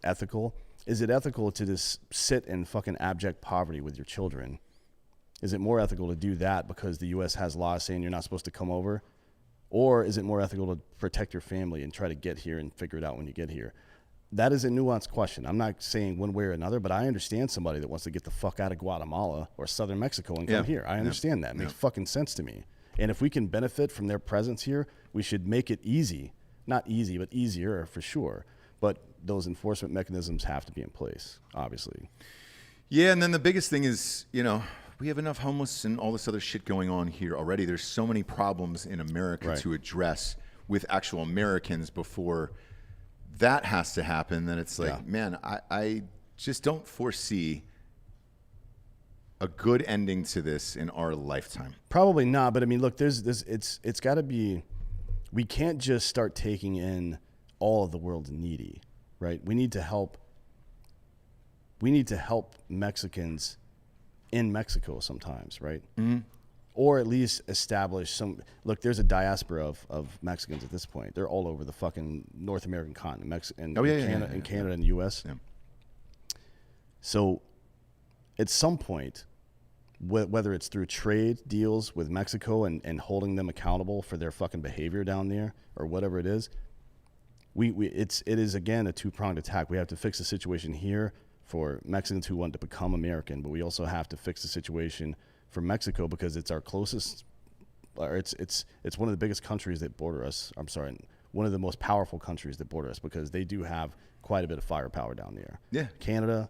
ethical. Is it ethical to just sit in fucking abject poverty with your children? Is it more ethical to do that because the U.S. has laws saying you're not supposed to come over? Or is it more ethical to protect your family and try to get here and figure it out when you get here? That is a nuanced question. I'm not saying one way or another, but I understand somebody that wants to get the fuck out of Guatemala or southern Mexico and come here. I understand that. It makes fucking sense to me. And if we can benefit from their presence here, we should make it easy. Not easy, but easier for sure. But those enforcement mechanisms have to be in place, obviously. Yeah, and then the biggest thing is, we have enough homeless and all this other shit going on here already. There's so many problems in America to address with actual Americans before that has to happen. Then it's like, man, I just don't foresee a good ending to this in our lifetime. Probably not, but I mean, look, it's got to be, we can't just start taking in all of the world's needy. Right, we need to help Mexicans in Mexico sometimes, right? Mm-hmm. Or at least establish some. Look, there's a diaspora of Mexicans at this point. They're all over the fucking North American continent, Canada and U.S. Yeah. So, at some point, whether it's through trade deals with Mexico and holding them accountable for their fucking behavior down there or whatever it is again a two-pronged attack. We have to fix the situation here for Mexicans who want to become American, but we also have to fix the situation for Mexico because it's our closest, or it's one of the biggest countries that border us. I'm sorry, one of the most powerful countries that border us because they do have quite a bit of firepower down there. Yeah. Canada,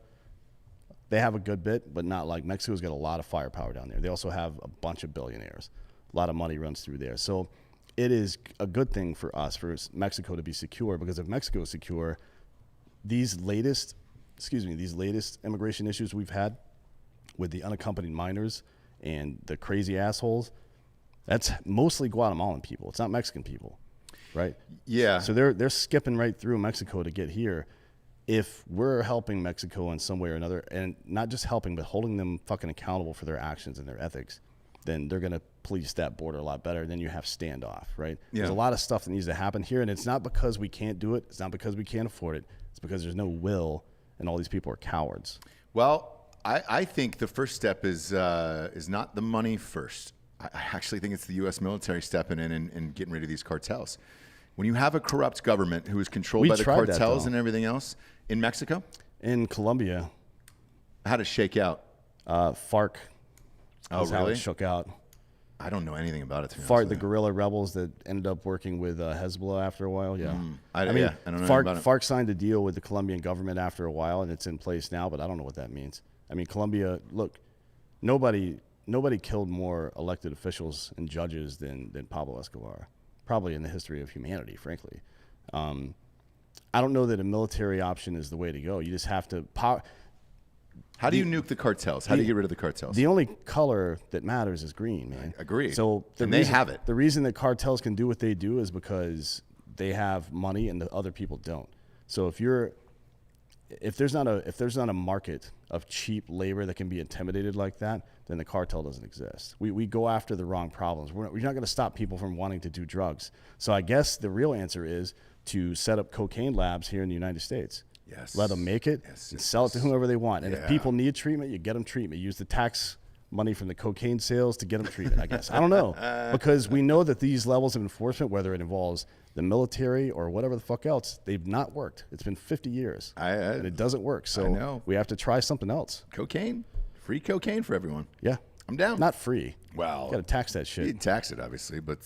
they have a good bit, but not like Mexico's got a lot of firepower down there. They also have a bunch of billionaires. A lot of money runs through there. So it is a good thing for us, for Mexico to be secure, because if Mexico is secure, these latest immigration issues we've had with the unaccompanied minors and the crazy assholes, that's mostly Guatemalan people. It's not Mexican people, right? Yeah. So they're skipping right through Mexico to get here. If we're helping Mexico in some way or another, and not just helping, but holding them fucking accountable for their actions and their ethics, then they're going to police that border a lot better. Then you have standoff, right? Yeah. There's a lot of stuff that needs to happen here, and it's not because we can't do it. It's not because we can't afford it. It's because there's no will, and all these people are cowards. Well, I think the first step is not the money first. I actually think it's the U.S. military stepping in and getting rid of these cartels. When you have a corrupt government who is controlled by the cartels and everything else in Mexico, in Colombia, how to shake out? FARC. Oh, How really? it shook out. I don't know anything about it. FARC, the guerrilla rebels that ended up working with Hezbollah after a while. Yeah, I don't know FARC, about it. FARC signed a deal with the Colombian government after a while, and it's in place now. But I don't know what that means. I mean, Colombia. Look, nobody killed more elected officials and judges than Pablo Escobar, probably in the history of humanity. Frankly, I don't know that a military option is the way to go. You just have to. How do you nuke the cartels? How do you get rid of the cartels? The only color that matters is green, man. I agree. So they have it. The reason that cartels can do what they do is because they have money and the other people don't. So if there's not a market of cheap labor that can be intimidated like that, then the cartel doesn't exist. We go after the wrong problems. We're not going to stop people from wanting to do drugs. So I guess the real answer is to set up cocaine labs here in the United States. Yes. Let them make it and sell it to whoever they want. And if people need treatment, you get them treatment. Use the tax money from the cocaine sales to get them treatment, I guess. I don't know. Because we know that these levels of enforcement, whether it involves the military or whatever the fuck else, they've not worked. It's been 50 years. And it doesn't work. So we have to try something else. Cocaine? Free cocaine for everyone. Yeah. I'm down. Not free. Well, you got to tax that shit. You tax it, obviously. But,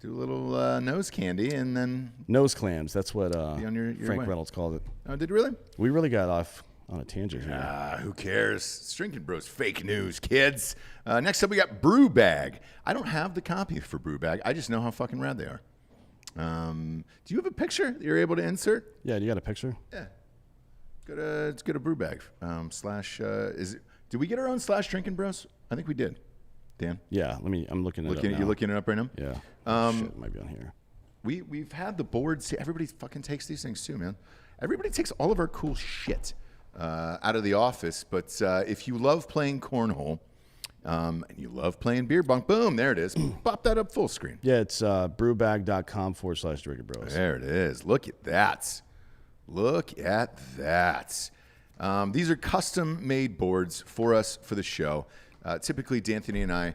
do a little nose candy and then nose clams. That's what your Frank way. Reynolds called it. Oh, did you really? We really got off on a tangent here. Who cares? It's Drinkin' Bros fake news, kids. Next up, we got Brew Bag. I don't have the copy for Brew Bag. I just know how fucking rad they are. Do you have a picture that you're able to insert? Yeah, you got a picture? Yeah. Let's go to Brew Bag. Did we get our own /Drinkin' Bros? I think we did. Dan? Yeah, I'm looking it up now. You're looking it up right now? Yeah. Shit, it might be on here. We've had the boards. Everybody fucking takes these things too, man. Everybody takes all of our cool shit out of the office. But if you love playing cornhole and you love playing beer bong, boom, there it is. Pop that up full screen. Yeah, it's brewbag.com/Drinkin' Bros. There it is. Look at that. Look at that. These are custom-made boards for us for the show. Typically, D'Anthony and I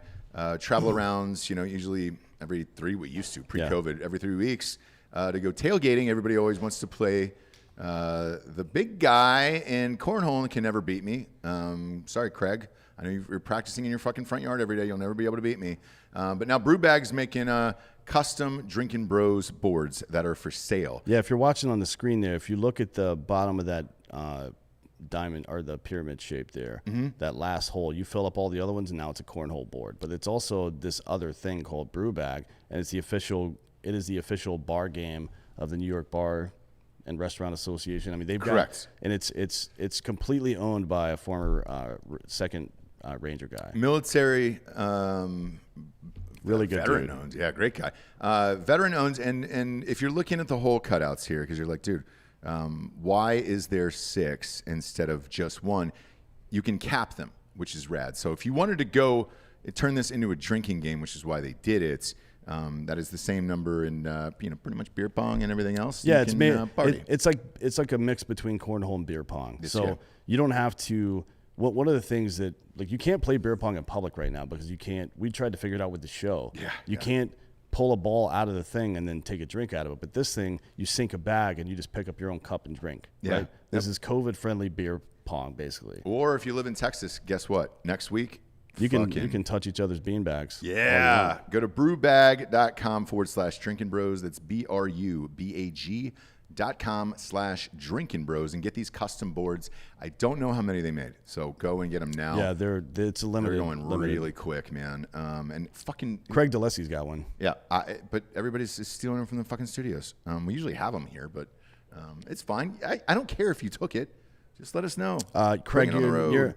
travel around, usually every 3 weeks, used to, pre-COVID, every 3 weeks to go tailgating. Everybody always wants to play the big guy in cornhole and can never beat me. Sorry, Craig. I know you're practicing in your fucking front yard every day. You'll never be able to beat me. But now Brewbag's making custom Drinkin' Bros boards that are for sale. Yeah, if you're watching on the screen there, if you look at the bottom of that diamond or the pyramid shape there, that last hole, you fill up all the other ones and now it's a cornhole board. But it's also this other thing called Brew Bag, and it is the official bar game of the New York Bar and Restaurant Association. I mean, they've Correct. And it's completely owned by a former second Ranger guy. Military, really good veteran dude. owned. Yeah, great guy. Veteran owned, and if you're looking at the hole cutouts here, because you're like, dude, why is there 6 instead of just 1? You can cap them, which is rad. So if you wanted to go turn this into a drinking game, which is why they did it, that is the same number in pretty much beer pong and everything else. Yeah, party. It's like a mix between cornhole and beer pong. Yeah. You don't have to. One of the things that you can't play beer pong in public right now because you can't. We tried to figure it out with the show. Yeah, you can't pull a ball out of the thing and then take a drink out of it. But this thing, you sink a bag and you just pick up your own cup and drink. Yeah. Right? This is COVID-friendly beer pong, basically. Or if you live in Texas, guess what? Next week, You can touch each other's bean bags. Yeah. Go to brewbag.com/Drinkin Bros. That's BRUBAG.com/Drinkin Bros and get these custom boards. I don't know how many they made, so go and get them now. Yeah, it's a limited. They're going really quick, man. And fucking Craig DeLessie's got one. yeah. But everybody's just stealing them from the fucking studios. We usually have them here, but it's fine. I don't care if you took it. Just let us know. Craig, Bring it on the road.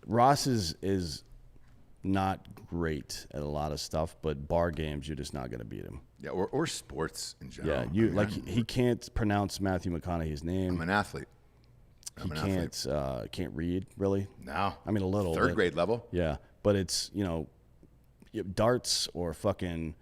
Ross is not great at a lot of stuff, but bar games, you're just not going to beat him. Yeah, or sports in general. Yeah, he can't pronounce Matthew McConaughey's name. I'm an athlete. He can't read really. No. I mean a little. Third grade level. Yeah, but it's darts or fucking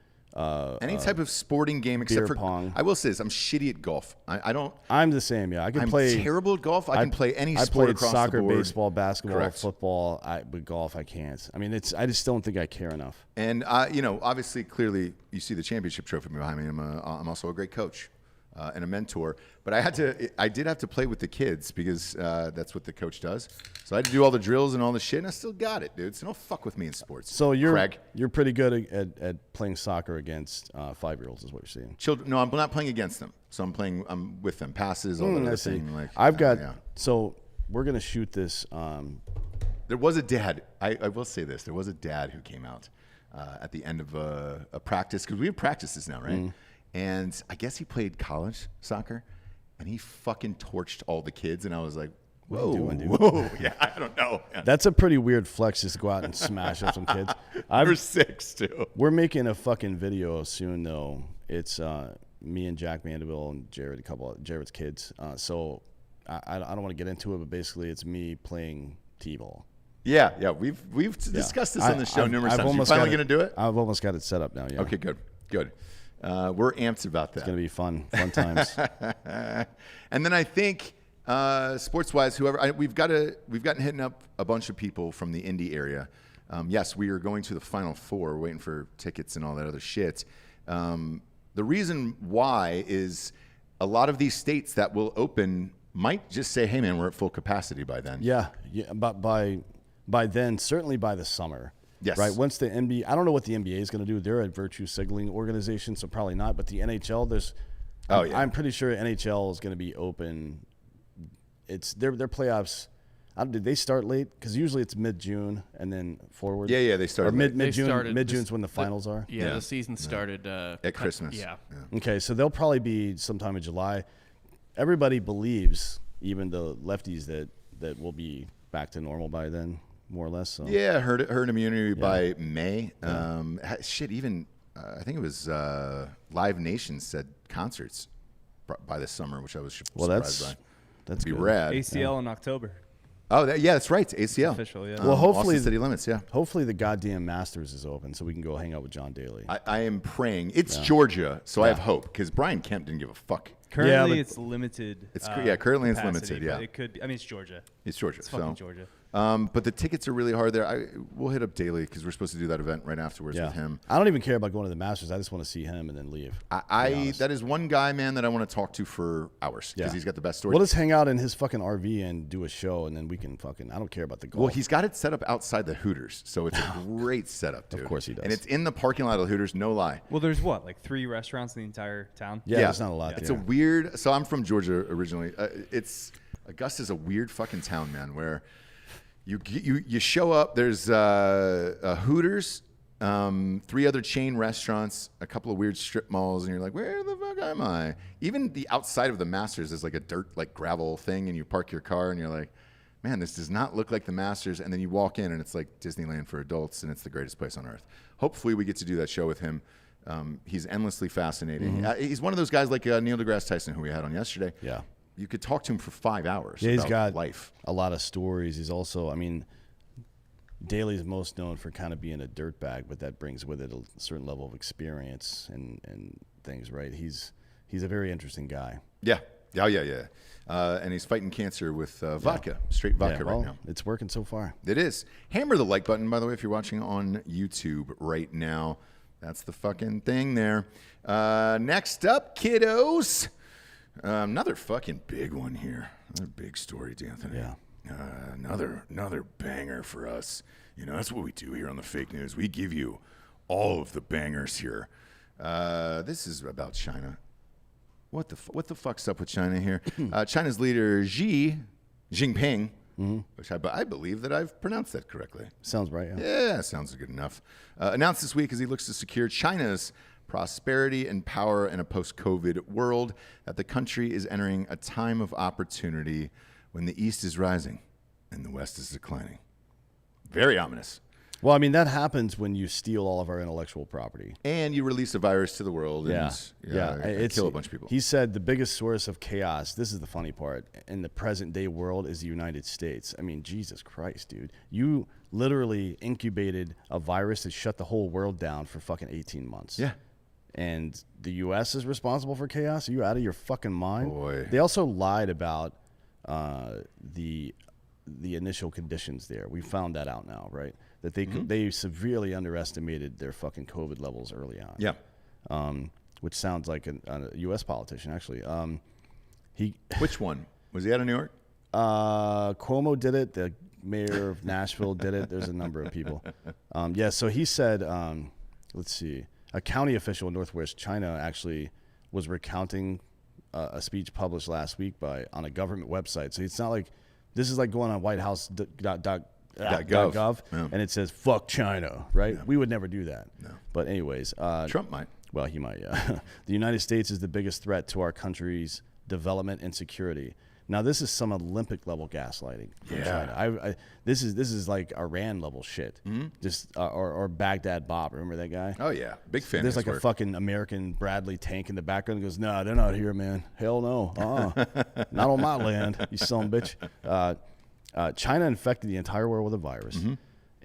any type of sporting game except beer for pong. I will say this: I'm shitty at golf. I don't. I'm the same. Yeah, I can I'm play. terrible at golf. I can play any I sport played across soccer, the board. baseball, basketball, Correct. football. But golf, I can't. I mean, I just don't think I care enough. And obviously, clearly, you see the championship trophy behind me. I'm also a great coach and a mentor. But I did have to play with the kids because that's what the coach does. So I had to do all the drills and all the shit, and I still got it, dude. So don't fuck with me in sports. So Craig. you're pretty good at playing soccer against 5-year-olds, is what you're saying. Children. No, I'm not playing against them. So I'm with them. Passes, all that I other see. thing. Like I've got. yeah. So we're gonna shoot this. There was a dad. I will say this. There was a dad who came out at the end of a practice because we have practices now, right? And I guess he played college soccer, and he fucking torched all the kids. And I was like, whoa, What are you doing, dude? whoa, yeah, I don't know. Man. That's a pretty weird flex, just to go out and smash up some kids. We're 6 too. We're making a fucking video soon, though. It's me and Jack Mandeville and Jared, a couple of Jared's kids. So I don't want to get into it, but basically it's me playing T-ball. Yeah. We've discussed this on the show numerous times. You finally going to do it? I've almost got it set up now, yeah. Okay, good. We're amped about that. It's going to be fun times. And then I think sports-wise, we've gotten hitting up a bunch of people from the Indy area. Yes, we are going to the Final Four. We're waiting for tickets and all that other shit. The reason why is a lot of these states that will open might just say, "Hey, man, we're at full capacity by then." Yeah, but by then, certainly by the summer. Yes. Right. Once the NBA, I don't know what the NBA is going to do. They're a virtue signaling organization, so probably not. But the NHL, I'm pretty sure NHL is going to be open. It's their playoffs. Did they start late? Because usually it's mid-June and then forward. Yeah, they started Or late. mid-June. Mid-June's when the finals are. Yeah, the season started at Christmas. Yeah. Okay, so they'll probably be sometime in July. Everybody believes, even the lefties, that we'll be back to normal by then, more or less. So. Yeah, herd immunity by May. Even I think it was Live Nation said concerts by the summer, which I was surprised by. That's be good. rad. ACL in October. Oh, that's right. It's ACL. It's official, yeah. Well, hopefully Austin City Limits. Yeah. Hopefully the goddamn Masters is open so we can go hang out with John Daly. I am praying. It's Georgia, so I have hope because Brian Kemp didn't give a fuck. Currently, but it's limited. Currently it's capacity, limited. Yeah, but it could be. I mean, it's Georgia. it's Georgia. It's fucking Georgia. But the tickets are really hard there. We'll hit up Daly because we're supposed to do that event right afterwards with him. I don't even care about going to the Masters. I just want to see him and then leave. That is one guy, man, that I want to talk to for hours because he's got the best story. We'll just hang out in his fucking RV and do a show, and then we can fucking. I don't care about the golf. Well, he's got it set up outside the Hooters, so it's a great setup, dude. Of course he does. And it's in the parking lot of the Hooters, no lie. Well, there's like 3 restaurants in the entire town. Yeah, there's not a lot. It's there. a weird. So I'm from Georgia originally. Augusta's a weird fucking town, man. Where you show up. There's a Hooters, 3 other chain restaurants, a couple of weird strip malls, and you're like, where the fuck am I? Even the outside of the Masters is like a dirt, like gravel thing, and you park your car, and you're like, man, this does not look like the Masters. And then you walk in, and it's like Disneyland for adults, and it's the greatest place on earth. Hopefully, we get to do that show with him. He's endlessly fascinating. He's one of those guys like Neil deGrasse Tyson, who we had on yesterday. Yeah. You could talk to him for 5 hours. Yeah, he's about got life. a lot of stories. He's also, I mean, Daly's most known for kind of being a dirtbag, but that brings with it a certain level of experience and things, right? He's a very interesting guy. Yeah. And he's fighting cancer with vodka, straight vodka right now. It's working so far. It is. Hammer the like button, by the way, if you're watching on YouTube right now. That's the fucking thing there. Next up, kiddos. Another fucking big one here. Another big story, D'Anthony. Yeah. Another banger for us. You know, that's what we do here on the fake news. We give you all of the bangers here. This is about China. What the fuck's up with China here? China's leader Xi Jinping, which I believe that I've pronounced that correctly. Sounds right, yeah. Yeah, sounds good enough. Announced this week as he looks to secure China's prosperity and power in a post-COVID world that the country is entering a time of opportunity when the East is rising and the West is declining. Very ominous. Well, I mean, that happens when you steal all of our intellectual property. And you release a virus to the world and kill a bunch of people. He said the biggest source of chaos, this is the funny part, in the present day world is the United States. I mean, Jesus Christ, dude. You literally incubated a virus that shut the whole world down for fucking 18 months. Yeah. And the U.S. is responsible for chaos? Are you out of your fucking mind? Boy. They also lied about the initial conditions there. We found that out now, right? That they severely underestimated their fucking COVID levels early on. Yeah. Which sounds like a U.S. politician, actually. Which one? Was he out of New York? Cuomo did it. The mayor of Nashville did it. There's a number of people. So he said, let's see, a county official in Northwest China actually was recounting a speech published last week on a government website. So it's not like, this is like going on whitehouse.gov, Yeah. and it says, fuck China, right? Yeah. We would never do that. No. But anyways. Trump might. Well, he might, yeah. The United States is the biggest threat to our country's development and security. Now, this is some Olympic-level gaslighting from China. This is like Iran-level shit. Just or Baghdad Bob. Remember that guy? Oh, yeah. Big fan There's of his like work. a fucking American Bradley tank in the background. He goes, no, they're not here, man. Hell no. Not on my land, you son of a bitch. China infected the entire world with a virus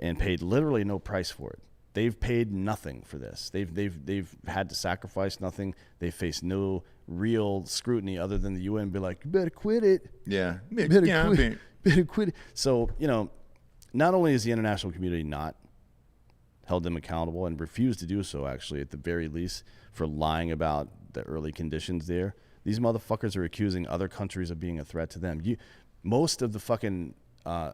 and paid literally no price for it. They've paid nothing for this. They've had to sacrifice nothing. They face no real scrutiny other than the UN be like, you better quit it. Yeah. Better quit it. So, not only is the international community not held them accountable and refused to do so, actually, at the very least, for lying about the early conditions there, these motherfuckers are accusing other countries of being a threat to them. Most of the fucking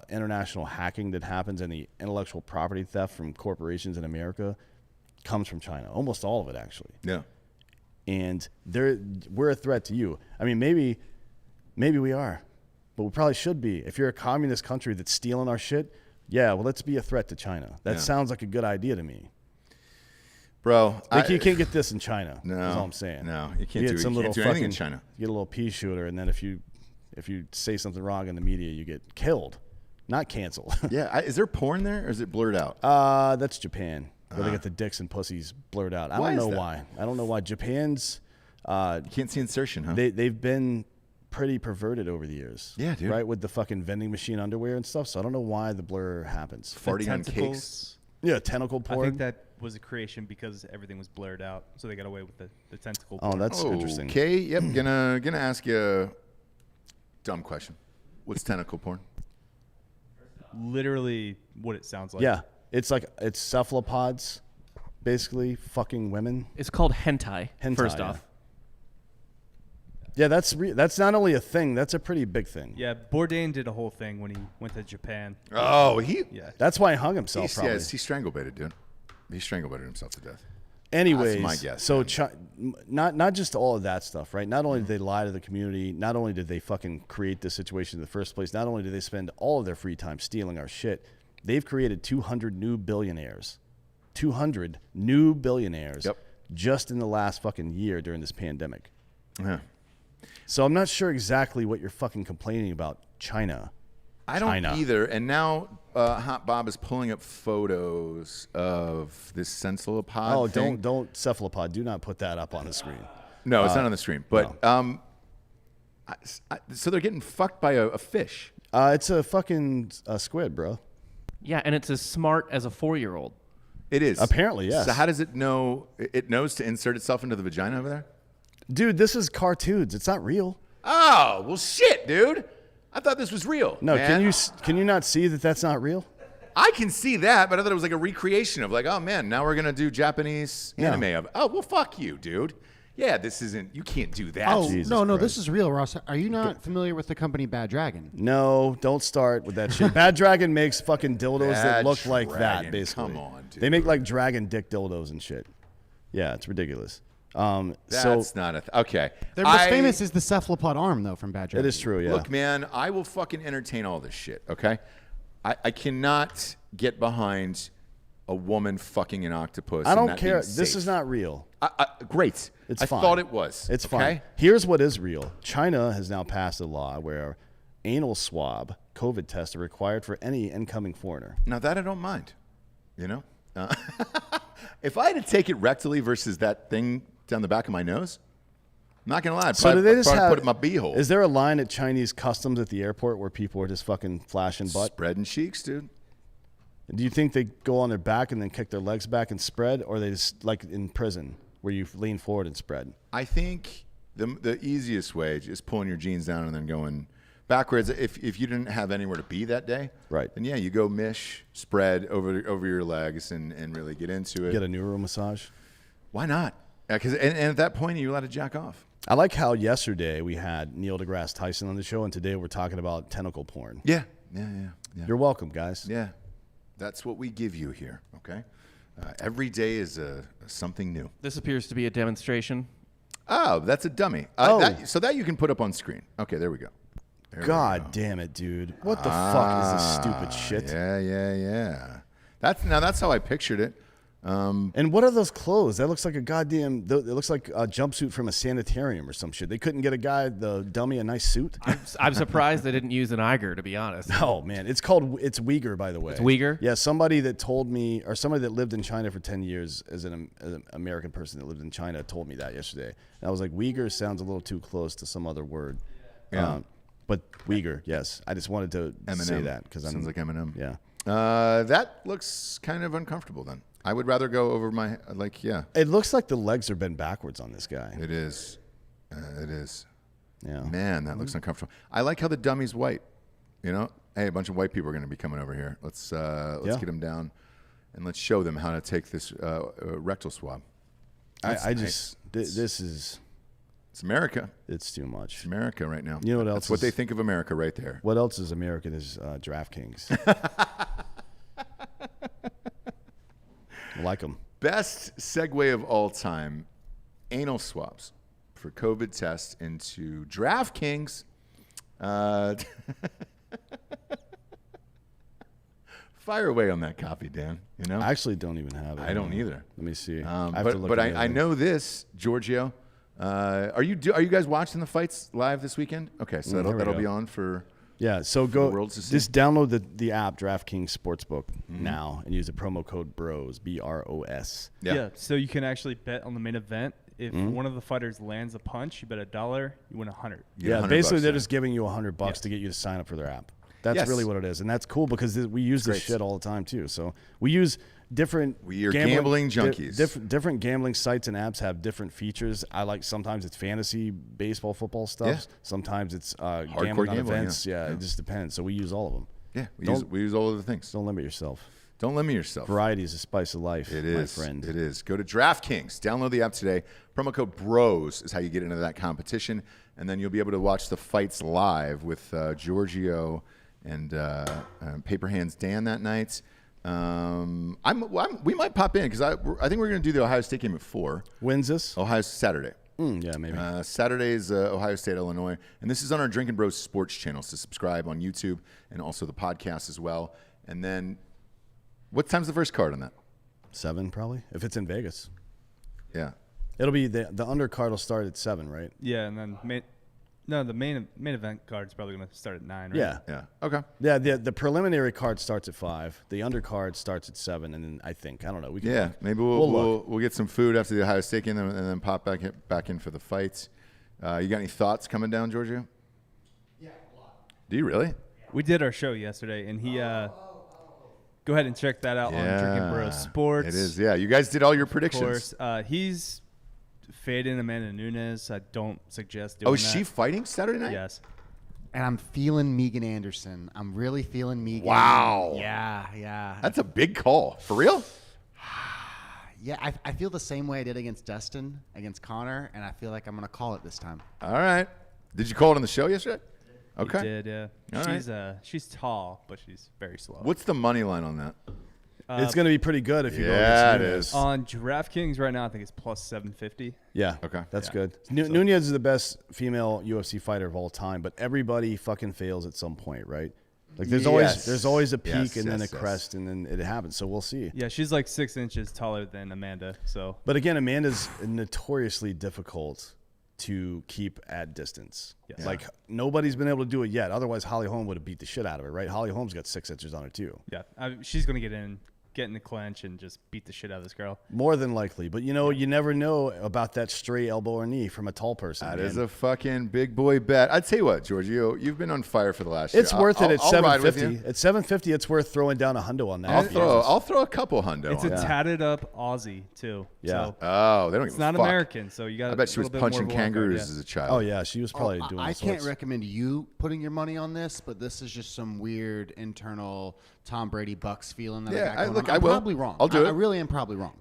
international hacking that happens and the intellectual property theft from corporations in America comes from China. Almost all of it, actually. Yeah. And we're a threat to you. I mean, maybe we are, but we probably should be. If you're a communist country that's stealing our shit, yeah, well, let's be a threat to China. That sounds like a good idea to me. Bro, you can't get this in China. No, that's all I'm saying. No, you can't do anything in China. You get a little pea shooter, and then if you say something wrong in the media, you get killed, not canceled. Yeah, is there porn there, or is it blurred out? That's Japan, where they get the dicks and pussies blurred out. I don't know why. Japan's you can't see insertion, huh? They've been pretty perverted over the years. Yeah, dude. Right, with the fucking vending machine underwear and stuff. So I don't know why the blur happens. Farting on cakes. Yeah, tentacle porn. I think that was a creation because everything was blurred out, so they got away with the tentacle Oh, porn. that's interesting. Okay, yep. Gonna ask you a dumb question. What's tentacle porn? Literally what it sounds like. Yeah, it's cephalopods, basically fucking women. It's called hentai. First yeah. off, Yeah, that's not only a thing, that's a pretty big thing. Yeah, Bourdain did a whole thing when he went to Japan. Oh, Yeah. That's why he hung himself, probably. Yes, he strangle-baited, dude. He strangle-baited himself to death. Anyways, that's my guess. So not just all of that stuff, right? Not only did they lie to the community, not only did they fucking create this situation in the first place, not only did they spend all of their free time stealing our shit, they've created 200 new billionaires. 200 new billionaires just in the last fucking year during this pandemic. Yeah. So I'm not sure exactly what you're fucking complaining about, China. I don't either. And now Hot Bob is pulling up photos of this censorship thing. Don't cephalopod. Do not put that up on the screen. No, it's not on the stream. But so they're getting fucked by a fish. It's a fucking squid, bro. yeah, and it's as smart as a 4-year-old. It is. Apparently, yes. So how does it know? It knows to insert itself into the vagina over there? Dude, this is cartoons. It's not real. Oh, well, shit, dude. I thought this was real. No, man. can you not see that that's not real? I can see that, but I thought it was like a recreation of like, oh man, now we're gonna do Japanese anime of. Oh well, fuck you, dude. Yeah, this isn't. You can't do that. Oh, Jesus no, Christ. this is real, Ross. Are you not familiar with the company Bad Dragon? No, don't start with that shit. Bad Dragon makes fucking dildos that Bad look like that, Dragon, basically. come on, dude. They make like dragon dick dildos and shit. Yeah, it's ridiculous. That's not a okay. Their most famous is the cephalopod arm, though, from Bad Dragon. It is true, yeah. Look, man, I will fucking entertain all this shit. Okay, I cannot get behind a woman fucking an octopus. I and don't that care. being This safe. is not real. Great. It's I fine. thought it was. It's okay? fine. Here's what is real. China has now passed a law where anal swab COVID tests are required for any incoming foreigner. Now that I don't mind. You know, if I had to take it rectally versus that thing down the back of my nose, I'm not gonna lie. So do they just have? put it in my beehole? Is there a line at Chinese customs at the airport where people are just fucking flashing butt? Spreading cheeks, dude. Do you think they go on their back and then kick their legs back and spread, or they just like in prison where you lean forward and spread? I think the easiest way is pulling your jeans down and then going backwards. If you didn't have anywhere to be that day, Right. Then yeah, you go mish, spread over your legs and really get into it. Get a neuro massage. Why not? Because and at that point you're allowed to jack off. I like how yesterday we had Neil deGrasse Tyson on the show, and today we're talking about tentacle porn. Yeah. You're welcome, guys. Yeah. That's what we give you here. Okay. Every day is something new. This appears to be a demonstration. Oh, that's a dummy. Oh. So that you can put up on screen. Okay, there we go. There we God go. damn it, dude. What the fuck is this stupid shit? Yeah. That's how I pictured it. And what are those clothes? That looks like a goddamn. It looks like a jumpsuit from a sanitarium or some shit. They couldn't get a guy, the dummy, a nice suit. I'm surprised they didn't use an Iger, to be honest. Oh man, it's Uyghur, by the way. It's Uyghur? Yeah, somebody that told me, or somebody that lived in China for 10 years, as an American person that lived in China, told me that yesterday. And I was like, Uyghur sounds a little too close to some other word. Yeah. But Uyghur, yes. I just wanted to say that because sounds like Eminem. Yeah. That looks kind of uncomfortable. Then I would rather go over my yeah. It looks like the legs are bent backwards on this guy. It is. It is. Yeah. Man, that looks uncomfortable. I like how the dummy's white. You know, hey, a bunch of white people are going to be coming over here. Let's get them down, and let's show them how to take this rectal swab. This is. It's America. It's too much. It's America right now. You know what else? That's what they think of America right there. What else is American is DraftKings. I like them. Best segue of all time: anal swabs for COVID tests into DraftKings. Fire away on that copy, Dan. You know, I actually don't even have it. I don't either. Let me see. But I know this, Giorgio. Are you guys watching the fights live this weekend? Okay, so that'll be on for. Yeah, so the go world to see. just download the app DraftKings Sportsbook now and use the promo code BROS BROS. Yeah, so you can actually bet on the main event. If one of the fighters lands a punch, you bet $1, you win 100. You get Yeah, 100 basically bucks they're then. just giving you $100 to get you to sign up for their app. That's Yes. really what it is, and that's cool because we use this great. shit all the time too. So we use different. We are gambling junkies. Different gambling sites and apps have different features. I like sometimes it's fantasy, baseball, football stuff. Yeah. Sometimes it's gambling on gambling, events. Yeah, it just depends. So we use all of them. Yeah, we use all of the things. Don't limit yourself. Don't limit yourself. Variety is the spice of life, It my is. friend. It is. Go to DraftKings. Download the app today. Promo code BROS is how you get into that competition. And then you'll be able to watch the fights live with Giorgio and Paper Hands Dan that night. We might pop in because I think we're going to do the Ohio State game at 4. When's this? Ohio Saturday. Yeah, maybe. Saturday's Ohio State, Illinois. And this is on our Drinkin' Bros Sports channel. So subscribe on YouTube and also the podcast as well. And then what time's the first card on that? 7 probably, if it's in Vegas. Yeah. It'll be the undercard will start at 7, right? Yeah, and then the main event card's probably going to start at 9, right? Yeah. Yeah. Okay. Yeah, the preliminary card starts at 5. The undercard starts at 7, and then I don't know. We can Yeah, look. maybe look. we'll get some food after the Ohio State game and then pop back in for the fights. You got any thoughts coming down, Giorgio? Yeah, a lot. Do you really? We did our show yesterday, and he go ahead and check that out on Drinkin' Bros Sports. It is, yeah. You guys did all your Of predictions. course, he's fading Amanda Nunes. I don't suggest doing that. Oh, is she fighting Saturday night? Yes. And I'm feeling Megan Anderson. I'm really feeling Megan. Wow. Yeah. That's a big call. For real? Yeah, I feel the same way I did against Dustin, against Connor, and I feel like I'm going to call it this time. All right. Did you call it on the show yesterday? Okay. He did, yeah. All She's tall, but she's very slow. What's the money line on that? It's going to be pretty good if you go Yeah, against it Nunez. is. On DraftKings right now, I think it's plus 750. Yeah. Okay. That's Yeah. good. Nunez is the best female UFC fighter of all time, but everybody fucking fails at some point, right? Like there's always a peak Yes, and then a yes. crest and then it happens. So we'll see. Yeah, she's like 6 inches taller than Amanda. So But again, Amanda's notoriously difficult to keep at distance. Yes. Like nobody's been able to do it yet. Otherwise, Holly Holm would have beat the shit out of her, right? Holly Holm's got 6 inches on her too. yeah, she's gonna get in the clinch and just beat the shit out of this girl. More than likely. But you know, you never know about that stray elbow or knee from a tall person. That man. is a fucking big boy bet. I'd tell you what, Giorgio, you've been on fire for the last year. It's worth it at I'll ride with you. $750. At $750, it's worth throwing down a hundo on that. I'll throw a couple hundo It's on a that. tatted up Aussie too. Yeah. So Oh, they don't give it's a not fuck. American, so you got. I bet she was punching kangaroos as a child. Oh yeah, she was probably doing. I all can't sorts. recommend you putting your money on this, but this is just some weird internal Tom Brady Bucks feeling that Yeah, I got going on. I I'm will. probably wrong. I'll do I it. really am probably wrong.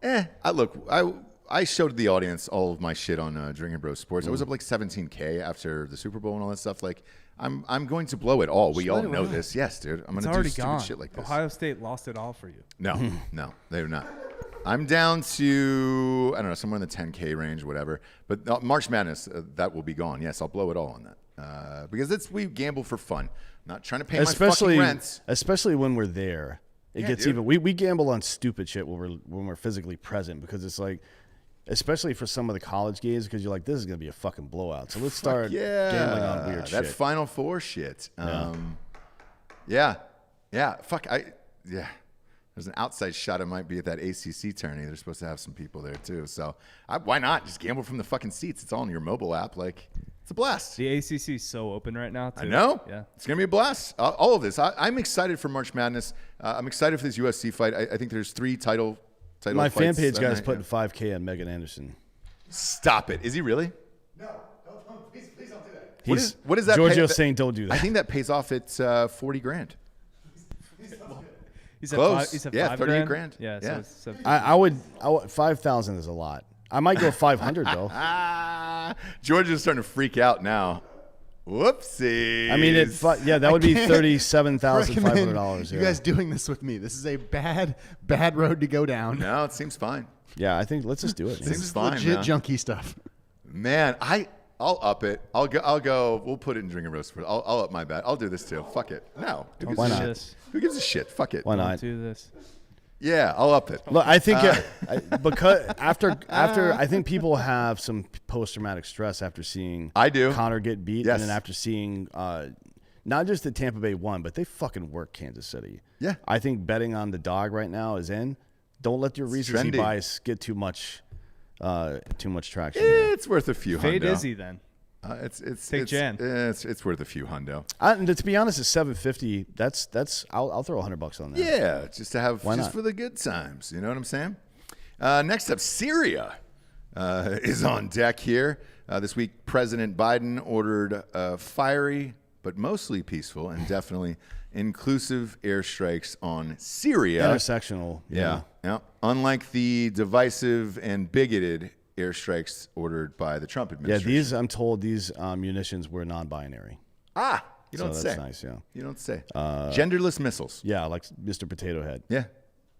I showed the audience all of my shit on Drinkin' Bros Sports. I was up like 17K after the Super Bowl and all that stuff. Like, I'm going to blow it all. We all know this. Yes, dude. I'm going It's to do already stupid gone. shit like this. Ohio State lost it all for you. No, they do not. I'm down to, I don't know, somewhere in the 10K range, whatever. But March Madness, that will be gone. Yes, I'll blow it all on that. Because we gamble for fun. Not trying to pay my fucking rents. Especially when we're there. It gets dude. even. We gamble on stupid shit when we're physically present because it's like, especially for some of the college games, because you're like, this is gonna be a fucking blowout. So let's start gambling on weird that shit. Final Four shit. Yeah. There's an outside shot. I might be at that ACC tourney. They're supposed to have some people there too. So why not just gamble from the fucking seats? It's all on your mobile app. Like, it's a blast. The ACC is so open right now. Too. I know. Yeah. It's going to be a blast. All of this. I'm excited for March Madness. I'm excited for this UFC fight. I think there's 3 title My fan fights page that guy's night. putting 5K on Megan Anderson. Stop it. Is he really? No, please don't do that. What is that? Giorgio's saying don't do that. I think that pays off at 40 grand. He's Close. He's at Yeah, 5 38 grand. grand. Yeah. Yeah. So it's 7. I would 5,000 is a lot. I might go 500 though. George is starting to freak out now. Whoopsie. I mean, that would be $37,500. You guys doing this with me? This is a bad road to go down. No, it seems fine. Yeah, I think let's just do it. man. This Seems is fine, legit man. junkie stuff. Man, I'll up it. I'll go. We'll put it in Drinkin' Bros. I'll up my bet. I'll do this too. Fuck it. No. Who gives Why a not? shit? Who gives a shit? Fuck it. Why Don't not? do this. Yeah, I'll up it. Look, I think because after I think people have some post-traumatic stress after seeing I do. Connor get beat, Yes. and then after seeing not just that Tampa Bay won, but they fucking work Kansas City. Yeah. I think betting on the dog right now is in. Don't let your recency trendy. bias get too much traction. there. It's worth a few Fade hundo. Izzy then. It's Jan. It's worth a few hundo. And to be honest, at $750, that's I'll throw $100 on that. Yeah, just to have Why just not? for the good times. You know what I'm saying? Next up, Syria is on deck here. This week, President Biden ordered fiery but mostly peaceful and definitely inclusive airstrikes on Syria. Intersectional. Yeah. Unlike the divisive and bigoted airstrikes ordered by the Trump Yeah, administration. I'm told these munitions were non-binary. You don't So say. that's nice, yeah. You don't say. Genderless missiles. Yeah, like Mr. Potato Head. Yeah.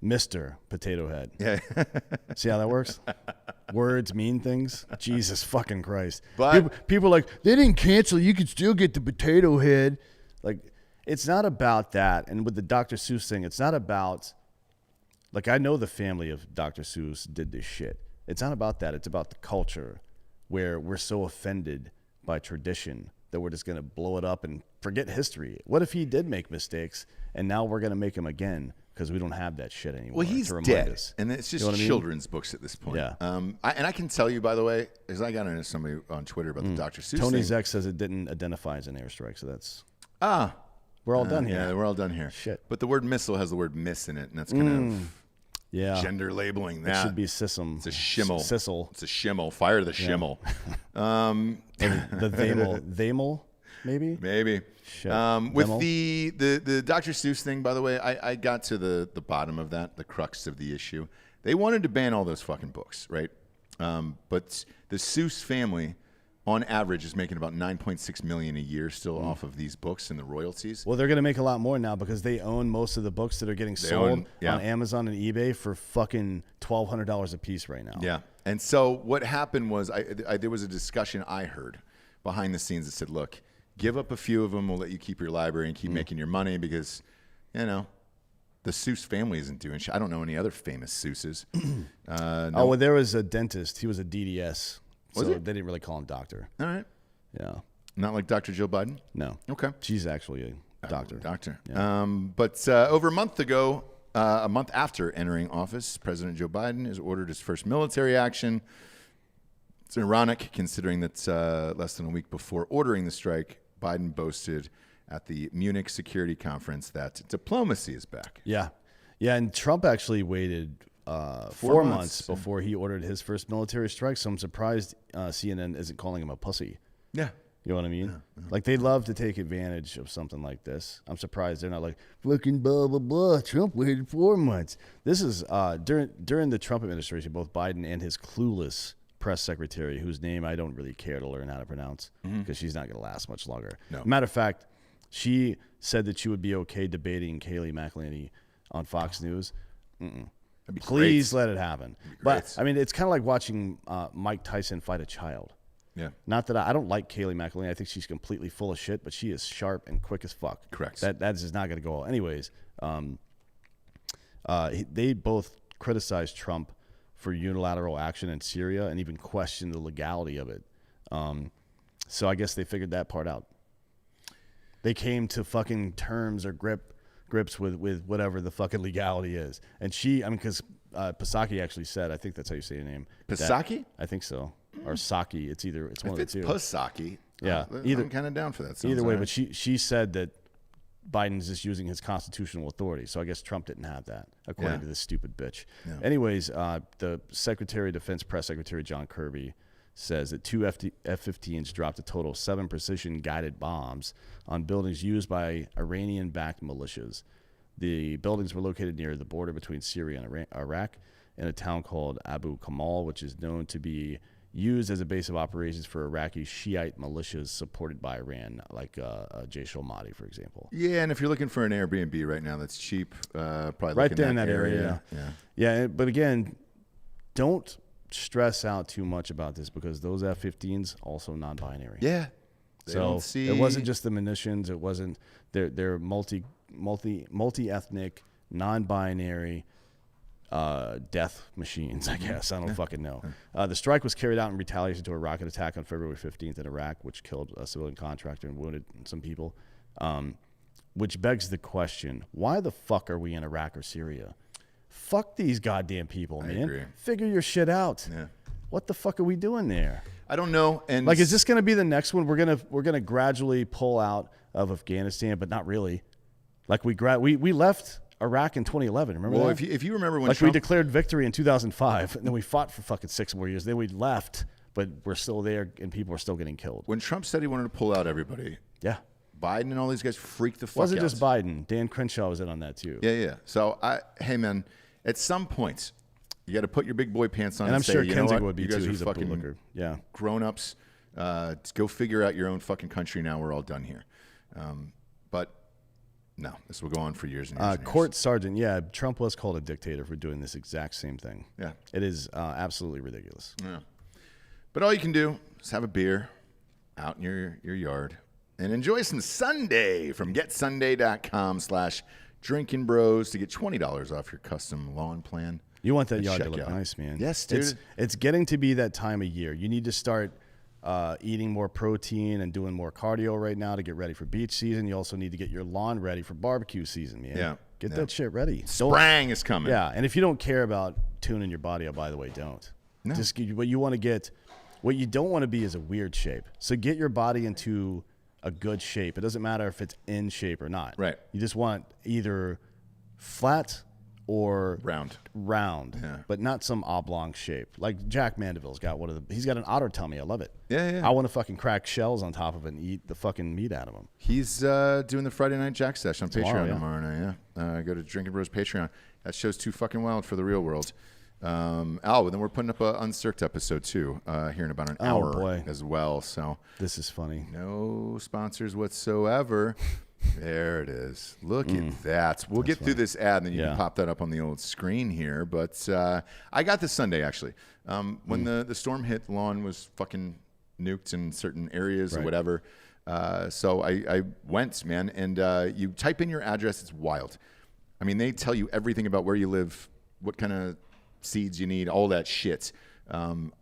Mr. Potato Head. Yeah. See how that works? Words mean things. Jesus fucking Christ. But- people are like, they didn't cancel. You could still get the potato head. Like, it's not about that. And with the Dr. Seuss thing, it's not about, like, I know the family of Dr. Seuss did this shit. It's not about that. It's about the culture where we're so offended by tradition that we're just going to blow it up and forget history. What if he did make mistakes and now we're going to make him again because we don't have that shit anymore? Well, he's to remind dead, us. and it's just You know what I mean? children's books at this point. Yeah. And I can tell you, by the way, because I got into somebody on Twitter about the Dr. Seuss Tony thing. Zek says it didn't identify as an airstrike, so that's Ah, we're all done here. yeah, we're all done here. Shit. But the word missile has the word miss in it, and that's kind of Yeah, gender labeling it that. should be sism. It's a shimmel. Sissel. It's a shimmel. Fire the shimmel. The thamel. Thamel? maybe. Maybe. Shit. With Demo? the Dr. Seuss thing, by the way, I got to the bottom of that, the crux of the issue. They wanted to ban all those fucking books, right? But the Seuss family, on average, is making about $9.6 million a year still off of these books and the royalties. Well, they're going to make a lot more now because they own most of the books that are getting sold on Amazon and eBay for fucking $1,200 a piece right now. Yeah. And so what happened was there was a discussion I heard behind the scenes that said, look, give up a few of them. We'll let you keep your library and keep making your money because, the Seuss family isn't doing shit. I don't know any other famous Seusses. No. Oh, well, there was a dentist. He was a DDS. Was so he? they didn't really call him doctor. All right. Yeah. Not like Dr. Joe Biden? No. Okay. She's actually a doctor. Doctor. Yeah. But over a month ago, a month after entering office, President Joe Biden has ordered his first military action. It's ironic considering that less than a week before ordering the strike, Biden boasted at the Munich Security Conference that diplomacy is back. Yeah. Yeah, and Trump actually waited 4 months before he ordered his first military strike, so I'm surprised CNN isn't calling him a pussy. Yeah. You know what I mean? Yeah. Like, they love to take advantage of something like this. I'm surprised they're not like, fucking blah, blah, blah, Trump waited 4 months. This is, during the Trump administration, both Biden and his clueless press secretary, whose name I don't really care to learn how to pronounce because she's not going to last much longer. No. Matter of fact, she said that she would be okay debating Kayleigh McEnany on Fox News. Please let it happen. But, I mean, it's kind of like watching Mike Tyson fight a child. Yeah. Not that I don't like Kayleigh McEnany. I think she's completely full of shit, but she is sharp and quick as fuck. Correct. That is not going to go well. Anyways, they both criticized Trump for unilateral action in Syria and even questioned the legality of it. So I guess they figured that part out. They came to fucking terms or grips with whatever the fucking legality is. And because Psaki actually said, I think that's how you say your name. Psaki? I think so. Or Saki. It's one of the two. Psaki. Yeah. I'm kind of down for that. Either way, but she said that Biden's just using his constitutional authority. So I guess Trump didn't have that, according to this stupid bitch. Yeah. Anyways, the Secretary of Defense, Press Secretary John Kirby, says that 2 F-15s dropped a total of 7 precision-guided bombs on buildings used by Iranian-backed militias. The buildings were located near the border between Syria and Iraq in a town called Abu Kamal, which is known to be used as a base of operations for Iraqi Shiite militias supported by Iran, like Jaish al-Mahdi, for example. Yeah, and if you're looking for an Airbnb right now that's cheap, probably right there in that area. Yeah, but again, don't stress out too much about this because those F-15s also non-binary. Yeah. So it wasn't just the munitions. It wasn't. They're multi-ethnic, non-binary death machines, I guess. I don't fucking know. The strike was carried out in retaliation to a rocket attack on February 15th in Iraq, which killed a civilian contractor and wounded some people. Which begs the question, why the fuck are we in Iraq or Syria? Fuck these goddamn people, man. I agree. Figure your shit out. Yeah. What the fuck are we doing there? I don't know. And like, is this going to be the next one? We're gonna gradually pull out of Afghanistan, but not really. Like we left Iraq in 2011. Remember that? If you remember when we declared victory in 2005, and then we fought for fucking 6 more years. Then we left, but we're still there, and people are still getting killed. When Trump said he wanted to pull out everybody, yeah, Biden and all these guys freaked the fuck out. Wasn't just Biden. Dan Crenshaw was in on that too. Yeah. So hey man, at some point, you got to put your big boy pants on. And I'm say, sure you know Kinzig what? would be you guys too. are He's fucking a bootlicker. Yeah, grown-ups. Go figure out your own fucking country now. We're all done here. But no, this will go on for years and years. Court Sergeant, Trump was called a dictator for doing this exact same thing. Yeah. It is absolutely ridiculous. Yeah. But all you can do is have a beer out in your yard and enjoy some Sunday from getsunday.com/drinkinbros to get $20 off your custom lawn plan. You want that yard to look nice, man. Yes, dude. It's getting to be that time of year. You need to start eating more protein and doing more cardio right now to get ready for beach season. You also need to get your lawn ready for barbecue season, man. Yeah. Get that shit ready. Sprang is coming. Yeah, and if you don't care about tuning your body up, by the way, don't. No. Just what you want to get. What you don't want to be is a weird shape. So get your body into a good shape. It doesn't matter if it's in shape or not. Right. You just want either flat or round, yeah. but not some oblong shape. Like Jack Mandeville's got he's got an otter tummy. I love it. Yeah. I want to fucking crack shells on top of it and eat the fucking meat out of them. He's doing the Friday Night Jack session on Patreon yeah. tomorrow night. Yeah, go to Drinkin' Bros Patreon. That show's too fucking wild for the real world. And then we're putting up an Uncirced episode too, here in about an hour as well. So this is funny. No sponsors whatsoever. There it is. Look at that. We'll get through this ad, and then you can pop that up on the old screen here. But I got this Sunday, actually. When the storm hit, the lawn was fucking nuked in certain areas or whatever. So I went, man, and you type in your address. It's wild. I mean, they tell you everything about where you live, what kind of seeds you need, all that shit.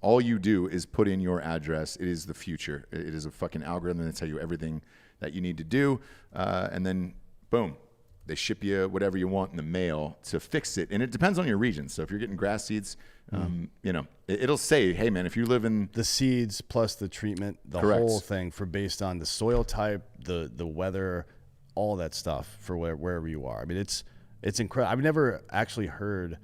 All you do is put in your address. It is the future. It is a fucking algorithm that tell you everything that you need to do, and then boom, they ship you whatever you want in the mail to fix it. And it depends on your region. So if you're getting grass seeds, it'll say, hey man, if you live in the seeds plus the treatment, the whole thing for based on the soil type, the weather, all that stuff for wherever you are. I mean, it's incredible. I've never actually heard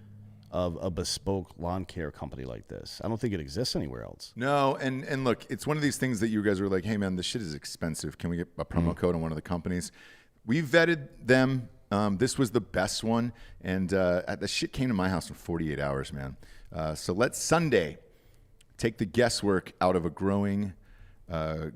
of a bespoke lawn care company like this. I don't think it exists anywhere else. No, and look, it's one of these things that you guys were like, hey man, this shit is expensive. Can we get a promo code on one of the companies? We vetted them. This was the best one, and the shit came to my house in 48 hours, man. So let Sunday take the guesswork out of a growing,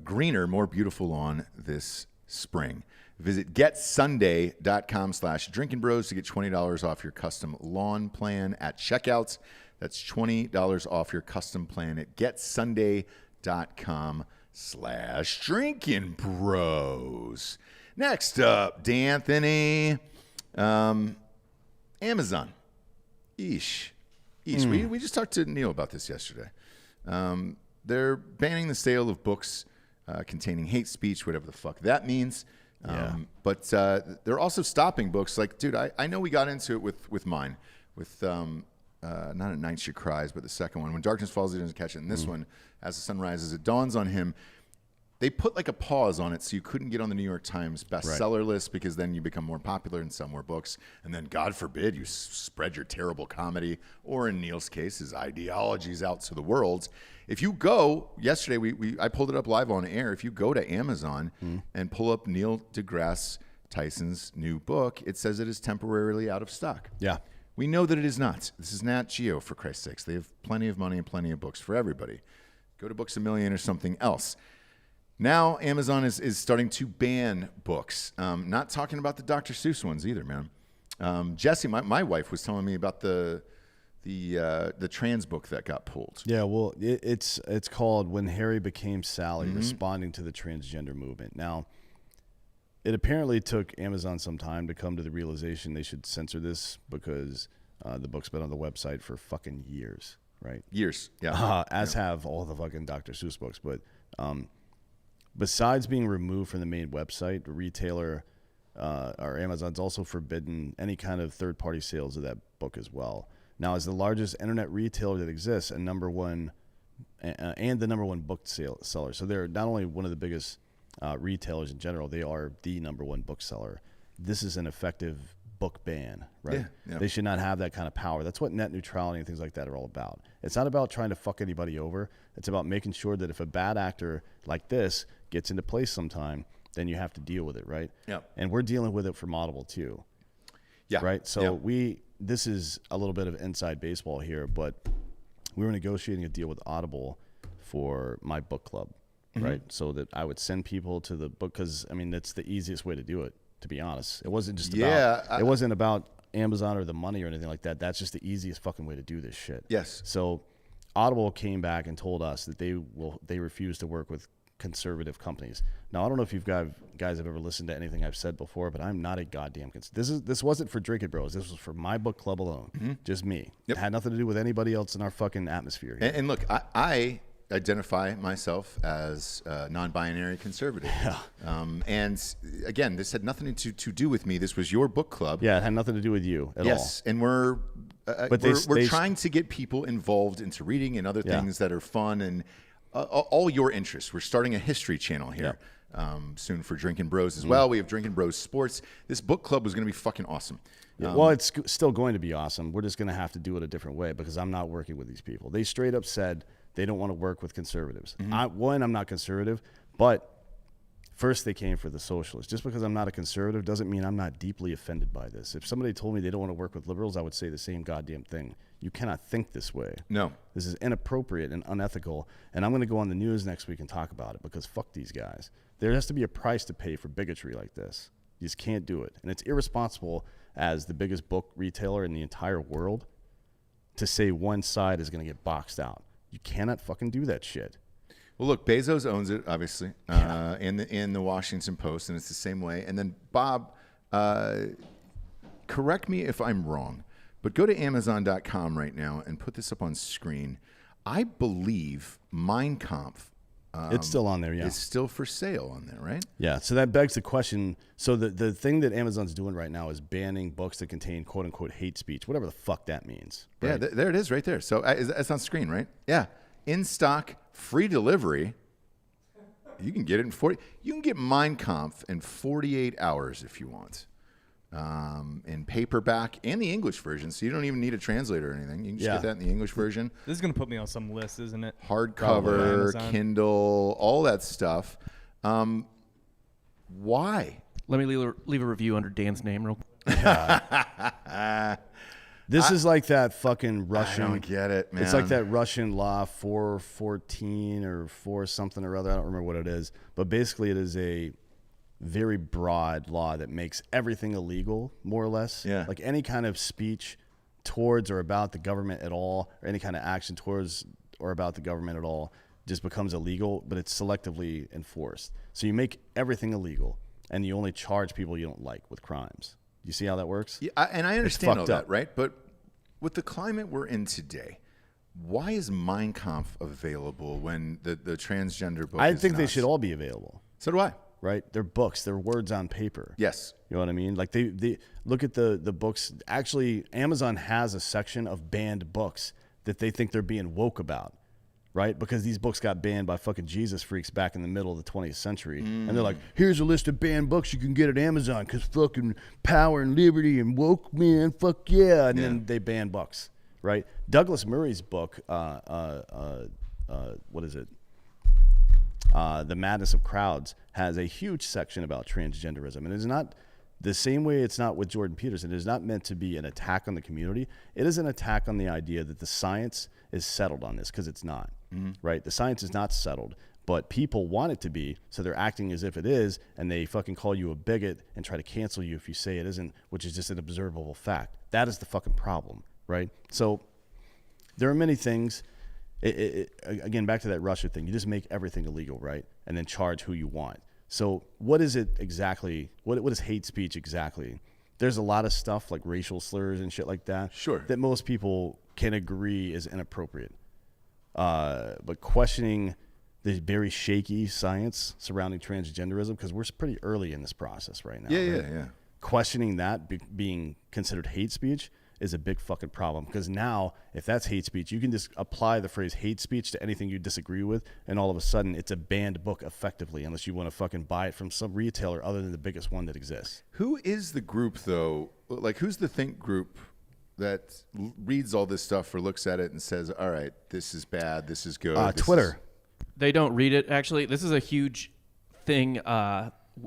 greener, more beautiful lawn this spring. Visit getsunday.com/drinkinbros to get $20 off your custom lawn plan at checkouts. That's $20 off your custom plan at getsunday.com/drinkinbros. Next up, D'Anthony, Amazon. Eesh. We just talked to Neil about this yesterday. They're banning the sale of books containing hate speech, whatever the fuck that means. But they're also stopping books like, dude, I know we got into it with mine, with not At Night She Cries, but the second one. When darkness falls, he doesn't catch it. And this one, As the Sun Rises, it dawns on him. They put like a pause on it so you couldn't get on the New York Times bestseller list, because then you become more popular and sell more books. And then, God forbid, you spread your terrible comedy, or in Neil's case, his ideologies out to the world. If you go, yesterday, I pulled it up live on air. If you go to Amazon and pull up Neil deGrasse Tyson's new book, it says it is temporarily out of stock. Yeah. We know that it is not. This is Nat Geo, for Christ's sakes. They have plenty of money and plenty of books for everybody. Go to Books A Million or something else. Now Amazon is starting to ban books. Not talking about the Dr. Seuss ones either, man. Jesse, my wife, was telling me about the trans book that got pulled. Yeah, well, it's called When Harry Became Sally, Responding to the Transgender Movement. Now, it apparently took Amazon some time to come to the realization they should censor this, because the book's been on the website for fucking years, right? Years, yeah. Have all the fucking Dr. Seuss books. But besides being removed from the main website, the retailer or Amazon's also forbidden any kind of third-party sales of that book as well. Now, as the largest internet retailer that exists and the number one book seller, so they're not only one of the biggest retailers in general, they are the number one bookseller. This is an effective book ban, right? Yeah. They should not have that kind of power. That's what net neutrality and things like that are all about. It's not about trying to fuck anybody over. It's about making sure that if a bad actor like this gets into place sometime, then you have to deal with it, right? Yeah. And we're dealing with it from Audible too. Yeah. Right? So this is a little bit of inside baseball here, but we were negotiating a deal with Audible for my book club, right? So that I would send people to the book, because, I mean, that's the easiest way to do it, to be honest. It wasn't just about, it wasn't about Amazon or the money or anything like that. That's just the easiest fucking way to do this shit. Yes. So Audible came back and told us that they refuse to work with conservative companies. Now, I don't know if guys have ever listened to anything I've said before, but I'm not a goddamn this wasn't for Drinkin' Bros. This was for my book club alone. Just me. It had nothing to do with anybody else in our fucking atmosphere here. And look, I identify myself as non-binary conservative. And again, this had nothing to do with me. This was your book club. Yeah, it had nothing to do with you at all. Yes, and we're trying to get people involved into reading and other things that are fun and all your interests. We're starting a history channel here. soon for Drinkin Bros as well. We have Drinkin Bros Sports. This book club was going to be fucking awesome. Yeah, well, it's still going to be awesome. We're just going to have to do it a different way because I'm not working with these people. They straight up said they don't want to work with conservatives. I'm not conservative, but first they came for the socialists. Just because I'm not a conservative doesn't mean I'm not deeply offended by this. If somebody told me they don't want to work with liberals, I would say the same goddamn thing. You cannot think this way. No. This is inappropriate and unethical, and I'm going to go on the news next week and talk about it because fuck these guys. There has to be a price to pay for bigotry like this. You just can't do it. And it's irresponsible as the biggest book retailer in the entire world to say one side is going to get boxed out. You cannot fucking do that shit. Well, look, Bezos owns it, obviously, in the Washington Post, and it's the same way. And then, Bob, correct me if I'm wrong, but go to Amazon.com right now and put this up on screen. I believe Mein Kampf it's still on there, yeah. It's still for sale on there, right? Yeah, so that begs the question. So the thing that Amazon's doing right now is banning books that contain quote-unquote hate speech, whatever the fuck that means. Right? Yeah, there it is right there. So it's on screen, right? Yeah. In stock, free delivery. You can get it in 40. You can get Mein Kampf in 48 hours if you want. In paperback and the English version, so you don't even need a translator or anything. You can just get that in the English version. This is going to put me on some list, isn't it? Hardcover, Kindle, all that stuff. Why? Let me leave a review under Dan's name real quick. This is like that fucking Russian. I don't get it, man. It's like that Russian law 414 or 4 something or other. I don't remember what it is. But basically it is a very broad law that makes everything illegal, more or less. Yeah. Like any kind of speech towards or about the government at all, or any kind of action towards or about the government at all, just becomes illegal, but it's selectively enforced. So you make everything illegal, and you only charge people you don't like with crimes. You see how that works? Yeah, and I understand all that, right? But with the climate we're in today, why is Mein Kampf available when the transgender book I is think not? They should all be available. So do I. Right? They're books. They're words on paper. Yes. You know what I mean? Like they look at the books. Actually, Amazon has a section of banned books that they think they're being woke about, right? Because these books got banned by fucking Jesus freaks back in the middle of the 20th century. And they're like, here's a list of banned books you can get at Amazon because fucking power and liberty and woke, man, fuck yeah. And then they ban books, right? Douglas Murray's book, what is it? The Madness of Crowds has a huge section about transgenderism. And it's not the same way it's not with Jordan Peterson. It is not meant to be an attack on the community. It is an attack on the idea that the science is settled on this, because it's not, right? The science is not settled, but people want it to be, so they're acting as if it is, and they fucking call you a bigot and try to cancel you if you say it isn't, which is just an observable fact. That is the fucking problem, right? So there are many things. Again, back to that Russia thing. You just make everything illegal, right? And then charge who you want. So what is it exactly? What is hate speech exactly? There's a lot of stuff like racial slurs and shit like that. Sure. That most people can agree is inappropriate. But questioning the very shaky science surrounding transgenderism, because we're pretty early in this process right now. Yeah. Questioning that being considered hate speech is a big fucking problem, because now if that's hate speech, you can just apply the phrase hate speech to anything you disagree with, and all of a sudden it's a banned book effectively, unless you want to fucking buy it from some retailer other than the biggest one that exists. Who is the group though? Like, who's the think group that reads all this stuff or looks at it and says, all right, this is bad, this is good? Twitter. They don't read it. Actually, this is a huge thing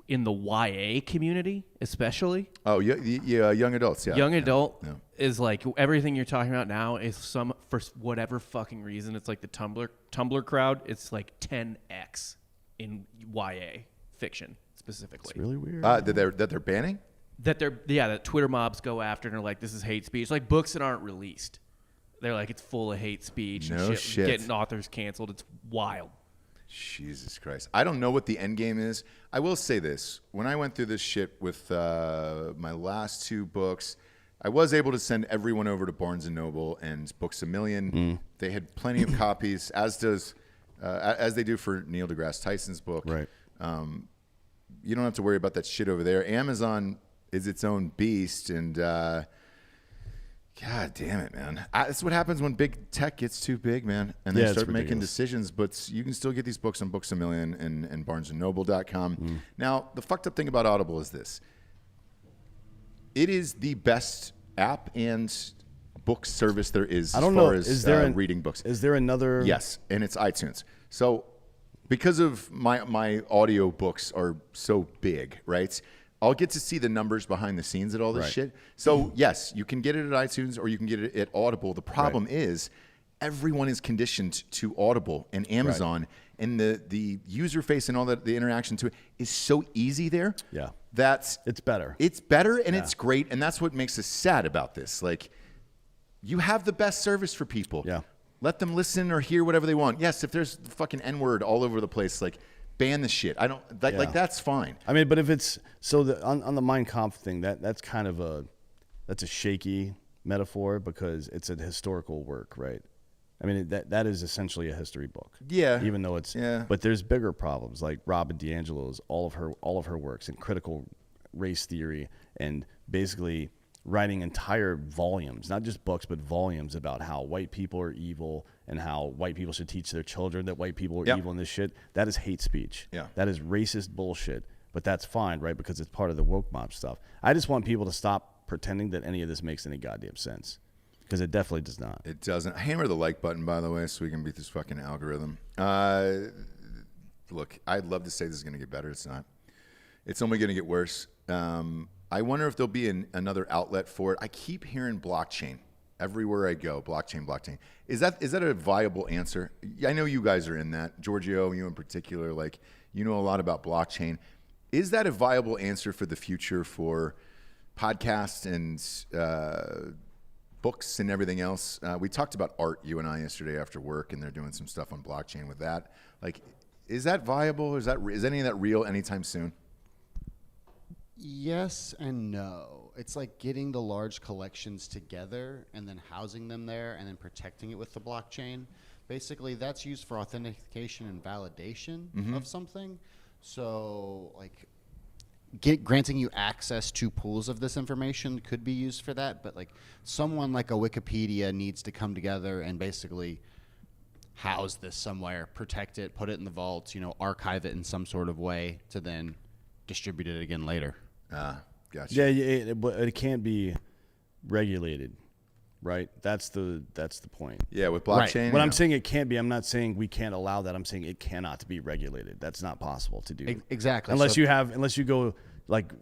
in the YA community, especially. Oh, yeah, young adults, yeah. Young adult is like everything you're talking about now is for whatever fucking reason. It's like the Tumblr crowd. It's like 10x in YA fiction specifically. It's really weird. That they're banning? That Twitter mobs go after and are like, this is hate speech. Like books that aren't released. They're like, it's full of hate speech and shit. Getting authors canceled. It's wild. Jesus Christ. I don't know what the end game is. I will say this. When I went through this shit with my last 2 books, I was able to send everyone over to Barnes & Noble and Books A Million. They had plenty of copies, as they do for Neil deGrasse Tyson's book. Right. You don't have to worry about that shit over there. Amazon is its own beast, and God damn it, man. That's what happens when big tech gets too big, man. And they Yeah, it's start making ridiculous. decisions. But you can still get these books on Books A Million and BarnesandNoble.com. Now, the fucked up thing about Audible is this. It is the best app and book service there is I don't as far know. as Is there reading books. Is there another? Yes, and it's iTunes. So because of my audio books are so big, right? I'll get to see the numbers behind the scenes at all this Right. shit. So yes, you can get it at iTunes or you can get it at Audible. The problem is everyone is conditioned to Audible and Amazon, and the user face and all the interaction to it is so easy there. Yeah. That's It's better. It's better and it's great, and that's what makes us sad about this. Like, you have the best service for people. Yeah. Let them listen or hear whatever they want. Yes, if there's the fucking N-word all over the place, like, ban the shit. I don't like that's fine. I mean, but if it's on the Mein Kampf thing, that's kind of a shaky metaphor because it's a historical work, right? I mean, that is essentially a history book. Yeah. Even though it's but there's bigger problems like Robin DiAngelo's all of her works in critical race theory and basically writing entire volumes, not just books, but volumes about how white people are evil and how white people should teach their children that white people are evil and this shit. That is hate speech. Yeah. That is racist bullshit. But that's fine, right? Because it's part of the woke mob stuff. I just want people to stop pretending that any of this makes any goddamn sense. Because it definitely does not. It doesn't. Hammer the like button, by the way, so we can beat this fucking algorithm. Look, I'd love to say this is going to get better. It's not. It's only going to get worse. I wonder if there'll be another outlet for it. I keep hearing blockchain everywhere I go. Blockchain. Is that a viable answer? I know you guys are in that. Giorgio, you in particular, like, you know a lot about blockchain. Is that a viable answer for the future for podcasts and books and everything else? We talked about art, you and I, yesterday after work, and they're doing some stuff on blockchain with that. Like, is that viable? Is any of that real anytime soon? Yes and no. It's like getting the large collections together and then housing them there and then protecting it with the blockchain. Basically, that's used for authentication and validation of something. So, like, granting you access to pools of this information could be used for that, but like someone like a Wikipedia needs to come together and basically house this somewhere, protect it, put it in the vault, archive it in some sort of way to then distribute it again later. Gotcha. Yeah, but it can't be regulated, right? That's the point. Yeah, with blockchain. Right. When I'm saying it can't be, I'm not saying we can't allow that. I'm saying it cannot be regulated. That's not possible to do. Exactly. Unless you go like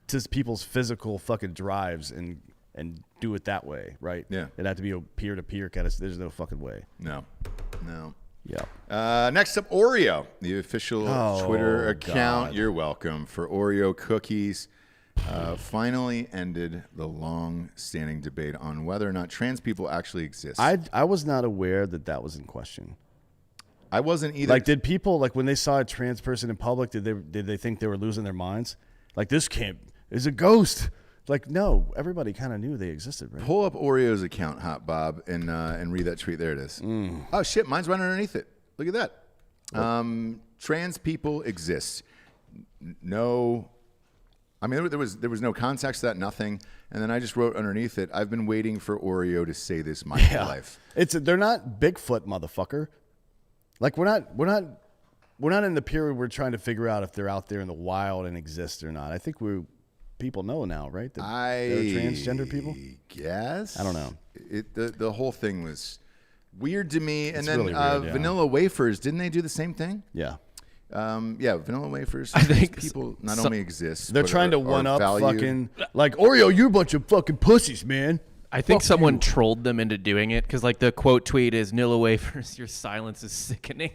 to people's physical fucking drives and do it that way, right? Yeah. It'd have to be a peer-to-peer kind of. There's no fucking way. No. Yeah. Next up, Oreo, the official Twitter account. God. You're welcome. For Oreo cookies, finally ended the long-standing debate on whether or not trans people actually exist. I was not aware that was in question. I wasn't either. Like, did people, like, when they saw a trans person in public, did they think they were losing their minds? Like, this is a ghost. Like, no, everybody kind of knew they existed, right? Pull up Oreo's account, Hot Bob, and read that tweet. There it is. Oh, shit, mine's right underneath it. Look at that. Trans people exist. No, I mean, there was no context to that, nothing. And then I just wrote underneath it, I've been waiting for Oreo to say this my whole life. They're not Bigfoot, motherfucker. Like, we're not in the period where we're trying to figure out if they're out there in the wild and exist or not. I think people know now, right? That they're transgender people. Yes. I don't know. The whole thing was weird to me. And It's then really weird, yeah. Vanilla Wafers, didn't they do the same thing? Yeah. Vanilla Wafers. I think people not only exist, They're but trying to are one up valued. fucking like Oreo. You a bunch of fucking pussies, man. I think someone trolled them into doing it because, like, the quote tweet is "Nilla Wafers, your silence is sickening."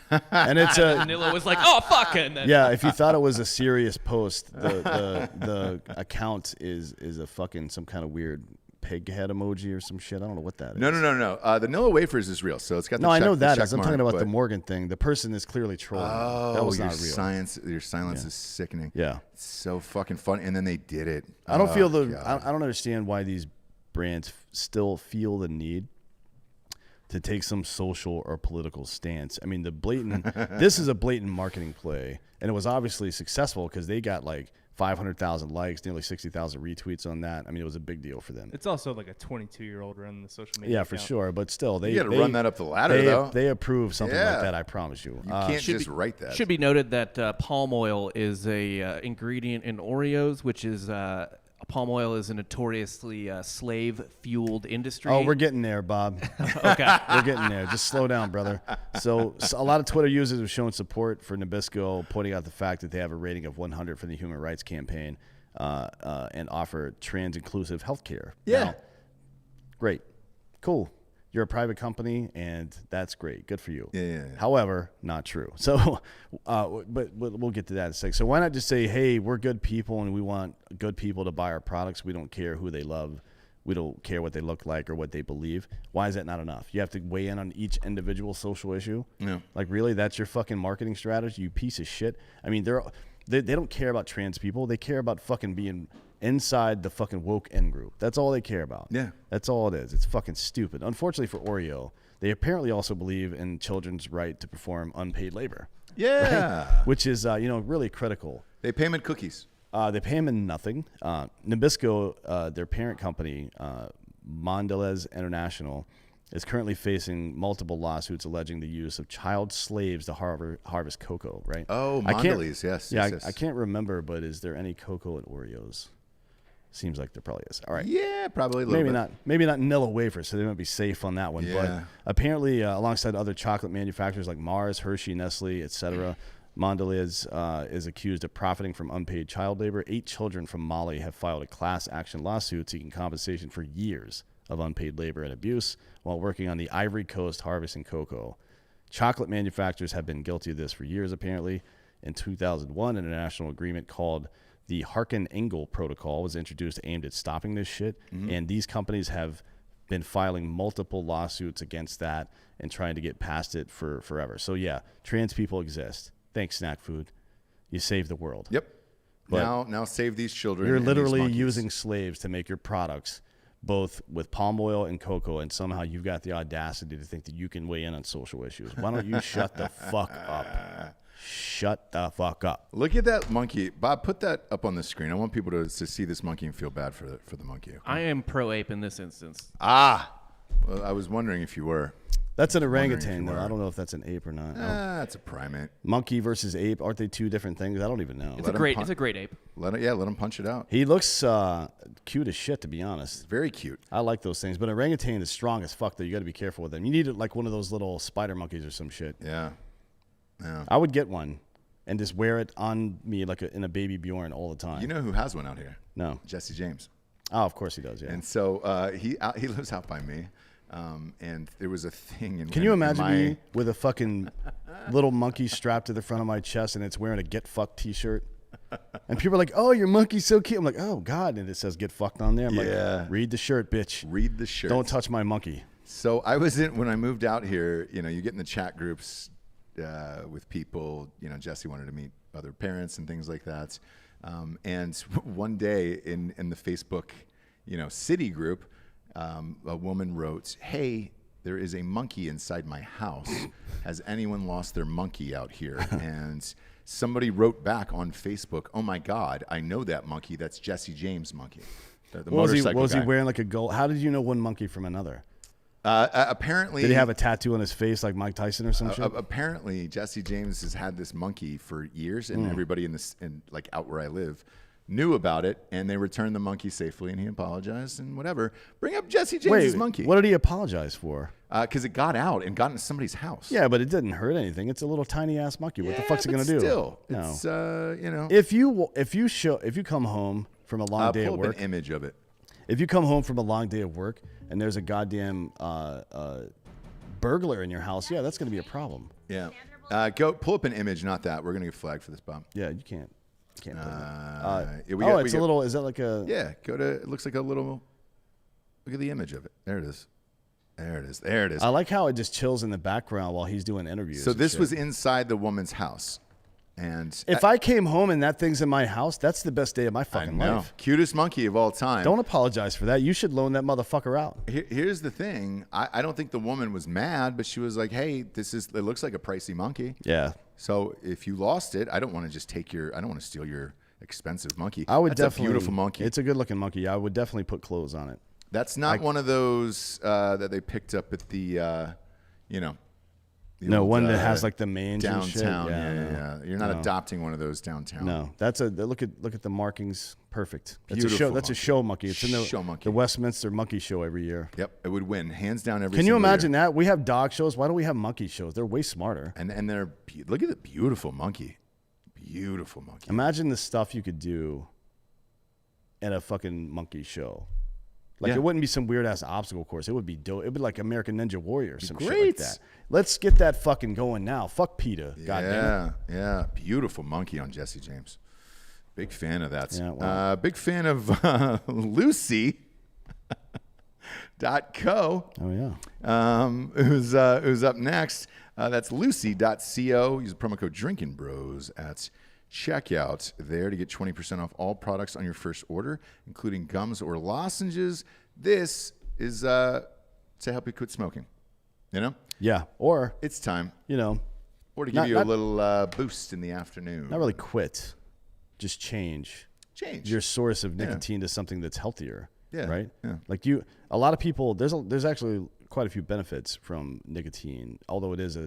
And it's Nilla was like, "Oh fuck!" And then yeah. If you thought it was a serious post, the account is a fucking some kind of weird pig head emoji or some shit. I don't know what that is. No. The Nilla Wafers is real, so it's got the No, check, I know that. the I'm check talking mark, about the but- Morgan thing. The person is clearly trolling. Oh, That was your not real. Your silence is sickening. Yeah. It's so fucking funny. And then they did it. I don't feel God. I don't understand why these brands still feel the need to take some social or political stance. I mean, this is a blatant marketing play, and it was obviously successful because they got like 500,000 likes, nearly 60,000 retweets on that. I mean, it was a big deal for them. It's also like a 22-year-old running the social media. Yeah, for account. sure. But still, they You got to run that up the ladder, though. They approve something Yeah. like that. I promise you. You can't just write that. Should be noted that palm oil is a ingredient in Oreos, which is palm oil is a notoriously slave-fueled industry. Oh, we're getting there, Bob. Okay. We're getting there. Just slow down, brother. So a lot of Twitter users have shown support for Nabisco, pointing out the fact that they have a rating of 100 for the Human Rights Campaign and offer trans-inclusive health care. Yeah. Now, great. Cool. You're a private company, and that's great. Good for you. Yeah. However, not true. So, but we'll get to that in a second. So why not just say, hey, we're good people, and we want good people to buy our products. We don't care who they love. We don't care what they look like or what they believe. Why is that not enough? You have to weigh in on each individual social issue? Yeah. Like, really? That's your fucking marketing strategy, you piece of shit? I mean, they don't care about trans people. They care about fucking being inside the fucking woke in group. That's all they care about. Yeah. That's all it is. It's fucking stupid. Unfortunately for Oreo, they apparently also believe in children's right to perform unpaid labor. Yeah. Right? Which is, really critical. They pay them in cookies. They pay them in nothing. Nabisco, their parent company, Mondelez International, is currently facing multiple lawsuits alleging the use of child slaves to harvest cocoa, right? Oh, Mondelez, yes. Yeah, yes. I can't remember, but is there any cocoa in Oreos? Seems like there probably is. All right. Yeah, probably a little bit. Maybe not Nilla wafers, so they might be safe on that one. Yeah. But apparently, alongside other chocolate manufacturers like Mars, Hershey, Nestle, etc., Mondelez is accused of profiting from unpaid child labor. 8 children from Mali have filed a class action lawsuit seeking compensation for years of unpaid labor and abuse while working on the Ivory Coast harvesting cocoa. Chocolate manufacturers have been guilty of this for years, apparently. In 2001, an international agreement called the Harkin-Engel Protocol was introduced aimed at stopping this shit, and these companies have been filing multiple lawsuits against that and trying to get past it for forever. So, yeah, trans people exist. Thanks, snack food. You saved the world. Yep. But now save these children. You're and these literally monkeys. using slaves to make your products, both with palm oil and cocoa, and somehow you've got the audacity to think that you can weigh in on social issues. Why don't you shut the fuck up? Shut the fuck up. Look at that monkey. Bob, put that up on the screen. I want people to see this monkey and feel bad for the monkey. Okay? I am pro-ape in this instance. Well, I was wondering if you were. That's an Wondering orangutan, if you though. were. I don't know if that's an ape or not. That's a primate. Monkey versus ape, aren't they two different things? I don't even know. It's a great ape. Let him punch it out. He looks cute as shit, to be honest. Very cute. I like those things, but orangutan is strong as fuck, though. You got to be careful with them. You need like one of those little spider monkeys or some shit. Yeah. I would get one and just wear it on me like in a baby Bjorn all the time. You know who has one out here? No. Jesse James. Oh, of course he does, yeah. And so he lives out by me. And there was a thing in. Can you imagine me with a fucking little monkey strapped to the front of my chest and it's wearing a Get Fucked t-shirt? And people are like, oh, your monkey's so cute. I'm like, oh, God. And it says Get Fucked on there. I'm like, read the shirt, bitch. Read the shirt. Don't touch my monkey. So I was when I moved out here, you get in the chat groups with people. Jesse wanted to meet other parents and things like that. And one day in the Facebook, city group, a woman wrote, "Hey, there is a monkey inside my house. Has anyone lost their monkey out here?" And somebody wrote back on Facebook, "Oh my God, I know that monkey. That's Jesse James' monkey." The motorcycle was he guy. wearing like a gold? How did you know one monkey from another? Apparently, Did he have a tattoo on his face like Mike Tyson or some shit? Apparently, Jesse James has had this monkey for years, and everybody out where I live knew about it, and they returned the monkey safely, and he apologized and whatever. Bring up Jesse James's monkey. What did he apologize for? Because it got out and got into somebody's house. Yeah, but it didn't hurt anything. It's a little tiny ass monkey. What the fuck's it gonna do? Still, No. it's If you come home from a long day pull at up work, an image of it. if you come home from a long day of work and there's a goddamn burglar in your house, yeah, that's gonna be a problem. Yeah, go pull up an image. Not that we're gonna get flagged for this, Bob. Yeah, you can't. Play that. It's a little. Is that like a? Yeah, go to. It looks like a little. Look at the image of it. There it is. There it is. There it is. I like how it just chills in the background while he's doing interviews. So this was inside the woman's house, and if I came home and that thing's in my house, that's the best day of my fucking life. Cutest monkey of all time. Don't apologize for that. You should loan that motherfucker out. Here's the thing. I don't think the woman was mad, but she was like, "Hey, it looks like a pricey monkey. Yeah. So if you lost it, I don't want to just I don't want to steal your expensive monkey. I would That's definitely. a beautiful monkey. It's a good looking monkey. I would definitely put clothes on it. That's not one of those that they picked up at the, the No, old, one that has like the mange and shit. downtown. Yeah, Yeah. You're not adopting one of those downtown. No, that's a look at the markings. Perfect. That's a Beautiful show. That's a monkey. show monkey. It's in Show monkey. the Westminster Monkey Show every year. Yep, it would win hands down every. Can you single imagine year. that? We have dog shows. Why don't we have monkey shows? They're way smarter. And look at the beautiful monkey. Beautiful monkey. Imagine the stuff you could do at a fucking monkey show. Like Yeah. it wouldn't be some weird ass obstacle course. It would be dope. It would be like American Ninja Warrior or some shit like great. that. Let's get that fucking going now. Fuck PETA. God damn it. Yeah. Beautiful monkey on Jesse James. Big fan of that. Yeah, wow. Big fan of Lucy.co. Oh yeah. Who's up next? That's Lucy.co. Use the promo code Drinkin Bros at checkout there to get 20% off all products on your first order, including gums or lozenges. This is to help you quit smoking. You know, Yeah. Or it's time. Or to give Not- you a not- little boost in the afternoon. not really quit. Just change Change. your source of nicotine to something that's healthier. Yeah, Right. yeah. Like a lot of people. There's actually quite a few benefits from nicotine, although it is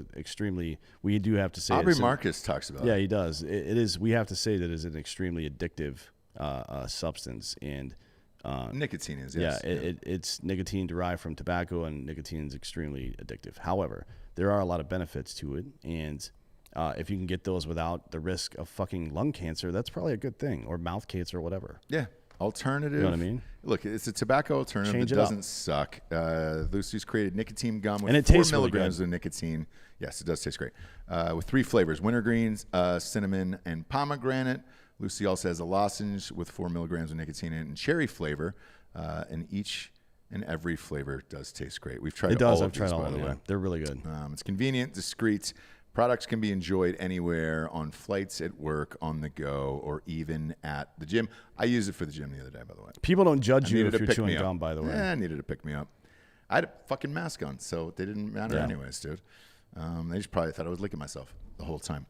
we do have to say Aubrey it's Marcus talks about Yeah, it. he does. It is. We have to say that it's an extremely addictive substance, and Nicotine is, yes. it's nicotine derived from tobacco, and nicotine is extremely addictive. However, there are a lot of benefits to it, and if you can get those without the risk of fucking lung cancer, that's probably a good thing, or mouth cancer, or whatever. Yeah. Alternative. You know what I mean? Look, it's a tobacco alternative Change that it up. doesn't suck. Lucy's created nicotine gum with And it 4 tastes really milligrams good. of nicotine. Yes, it does taste great. With 3 flavors, wintergreen, cinnamon, and pomegranate. Lucy also has a lozenge with 4 milligrams of nicotine in it and cherry flavor. And each and every flavor does taste great. We've tried It does. all I've of tried these, all by of the them. way. Yeah. They're really good. It's convenient, discreet. Products can be enjoyed anywhere, on flights, at work, on the go, or even at the gym. I used it for the gym the other day, by the way. People don't judge you Needed if to you're pick chewing me up. gum, by the way. Yeah, I needed to pick me up. I had a fucking mask on, so they didn't matter Yeah. anyways, dude. They just probably thought I was licking myself the whole time.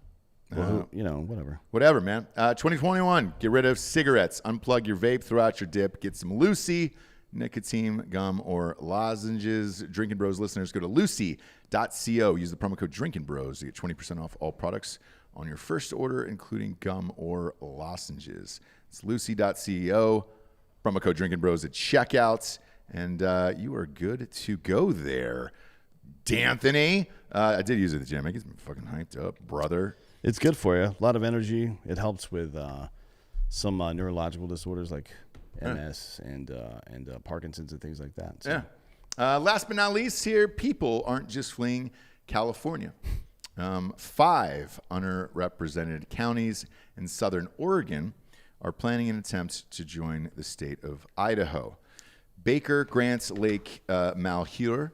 Well, whatever. Whatever, man. 2021, get rid of cigarettes. Unplug your vape, throw out your dip. Get some Lucy, nicotine, gum, or lozenges. Drinkin' Bros listeners, go to lucy.co. Use the promo code Drinkin' Bros to get 20% off all products on your first order, including gum or lozenges. It's lucy.co. Promo code Drinkin' Bros at checkout. And you are good to go there. D'Anthony. I did use it at the gym. It gets me fucking hyped up, brother. It's good for you. A lot of energy. It helps with some neurological disorders like MS and Parkinson's and things like that. So. Yeah. Last but not least here, people aren't just fleeing California. 5 underrepresented counties in southern Oregon are planning an attempt to join the state of Idaho. Baker, Grants, Lake, Malheur,